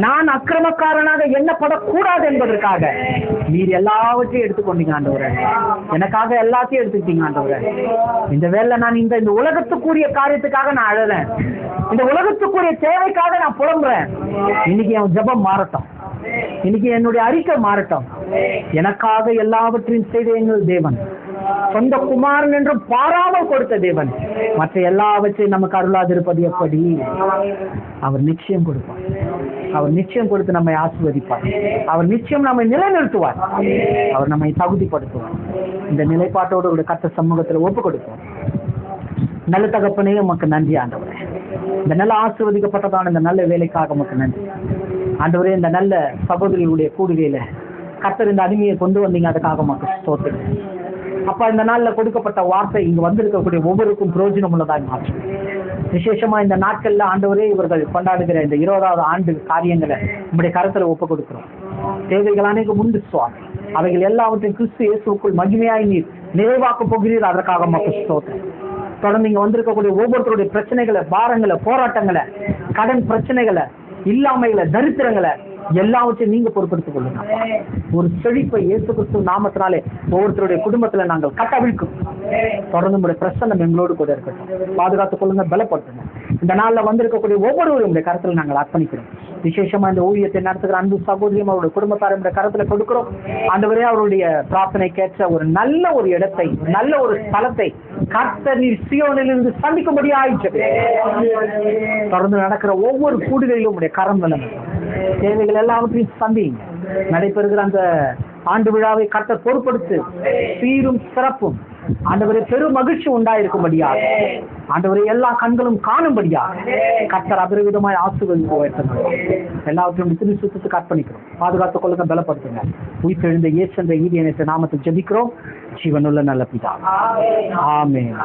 நான் அக்கிரமக்காரனாக எண்ணப்படக்கூடாது என்பதற்காக நீர் எல்லாவற்றையும் எடுத்துக்கொண்டீங்க ஆண்டவரே. எனக்காக எல்லாத்தையும் எடுத்துக்கிட்டீங்க ஆண்டவரே. இந்த வேலை நான் இந்த உலகத்துக்குரிய காரியத்துக்காக நான் அழறேன், இந்த உலகத்துக்குரிய தேவைக்காக நான் புலம்புறேன். இன்னைக்கு என் ஜெபம் மாறட்டும், இன்னைக்கு என்னுடைய அறிக்கை மாறட்டும். எனக்காக எல்லாவற்றையும் செய்த எங்கள் தேவன், சொந்த குமாரன் என்று பாராமல் கொடுத்த தேவன், மற்ற எல்லாவற்றையும் நமக்கு அருளாதிருப்பது எப்படி? அவர் நிச்சயம் கொடுப்பார். அவர் நிச்சயம் கொடுத்து நம்மை ஆசீர்வதிப்பார். அவர் நிச்சயம் நம்மை நிலைநிறுத்துவார். அவர் நம்மை தகுதிப்படுத்துவார். இந்த நிலைப்பாட்டோடு ஒரு கர்த்தர் சமூகத்தில் ஒப்பு கொடுப்போம். நல்ல தகப்பனே, உமக்கு நன்றி ஆண்டவரே. இந்த நல்ல ஆசீர்வதிக்கப்பட்டதான இந்த நல்ல வேலைக்காக உமக்கு நன்றி ஆண்டவரே. இந்த நல்ல சகோதரிகளுடைய கூடுகையில கர்த்தர் இந்த அடிமையை கொண்டு வந்தீங்க, அதுக்காக உமக்கு ஸ்தோத்திரம். அப்பா, இந்த நாள்ல கொடுக்கப்பட்ட வார்த்தை இங்க வந்திருக்கக்கூடிய ஒவ்வொருக்கும் பிரயோஜனம் உள்ளதாக மாற்றும். விசேஷமா இந்த நாட்கள்ல ஆண்டவரே, இவர்கள் கொண்டாடுகிற இந்த 20வது ஆண்டு காரியங்களை நம்முடைய கருத்துல ஒப்பு கொடுக்கிறோம். தேவைகள் அனைக்கும் உண்டு சுவாமி. அவைகள் எல்லாவற்றையும் கிறிஸ்து இயேசுக்குள் மகிமையாய் நீர் நிறைவாக்க போகிறீர், அதற்காக உமக்கு ஸ்தோத்திரம். தொடர்ந்து இங்க வந்திருக்கக்கூடிய ஒவ்வொருத்தருடைய பிரச்சனைகளை, பாரங்களை, போராட்டங்களை, கடன் பிரச்சனைகளை, இல்லாமைகளை, தரித்திரங்களை எல்லாவற்றையும் நீங்க பொறுப்படுத்திக் கொள்ளுங்க. ஒரு செழிப்பை இயேசு கிறிஸ்து நாமத்தினாலே ஒவ்வொருத்தருடைய குடும்பத்துல நாங்கள் கட்டவிழ்க்கும். தொடர்ந்து உங்களுடைய பிரசன்னம் எங்களோடு கூட இருக்கட்டும். பாதுகாத்துக் கொள்ளுங்க, பலப்படுத்துங்க. இந்த நாள்ல வந்திருக்கக்கூடிய ஒவ்வொருவரும் இந்த கருத்துல நாங்கள் அர்ப்பணிக்கிறோம். விசேஷமா இந்த ஊழியத்தை நடத்துகிற அன்பு சகோதரியும் அவருடைய குடும்பத்தாரும் இந்த கருத்துல கொடுக்கிறோம். ஆண்டவரே, அவருடைய பிரார்த்தனைக்கேற்ற ஒரு நல்ல ஒரு இடத்தை, நல்ல ஒரு ஸ்தலத்தை கர்த்தர் நீர் சீயோனிலிருந்து சந்திக்கும்படியாய் ஜெபிக்கிறோம். தொடர்ந்து நடக்கிற ஒவ்வொரு கூடுகளிலும் உடைய கரம் வல்லமை, தேவைகள் எல்லாவற்றையும் சந்திங்க. நடைபெறுகிற அந்த ஆண்டு விழாவை கர்த்தர் பொறுப்படுத்து சீரும் சிறப்பும் ஆண்டவரே பெரும் மகிழ்ச்சி உண்டாயிருக்கும்படியாக, ஆண்டவரே எல்லா கண்களும் காணும்படியாக கர்த்தர் அபரிவிதமாய் ஆசீர்வதித்து எல்லாவற்றையும் திருசுத்தத்துக்கு அர்ப்பணிக்கிறோம். பாதுகாத்துக் கொள்ளுங்க, பலப்படுத்துங்க. உயிர்த்தெழுந்த இயேசு என்ற ஈடியனைத்த நாமத்தை ஜெபிக்கிறோம். ஜீவனுள்ள நல்ல பிதா, ஆமென்.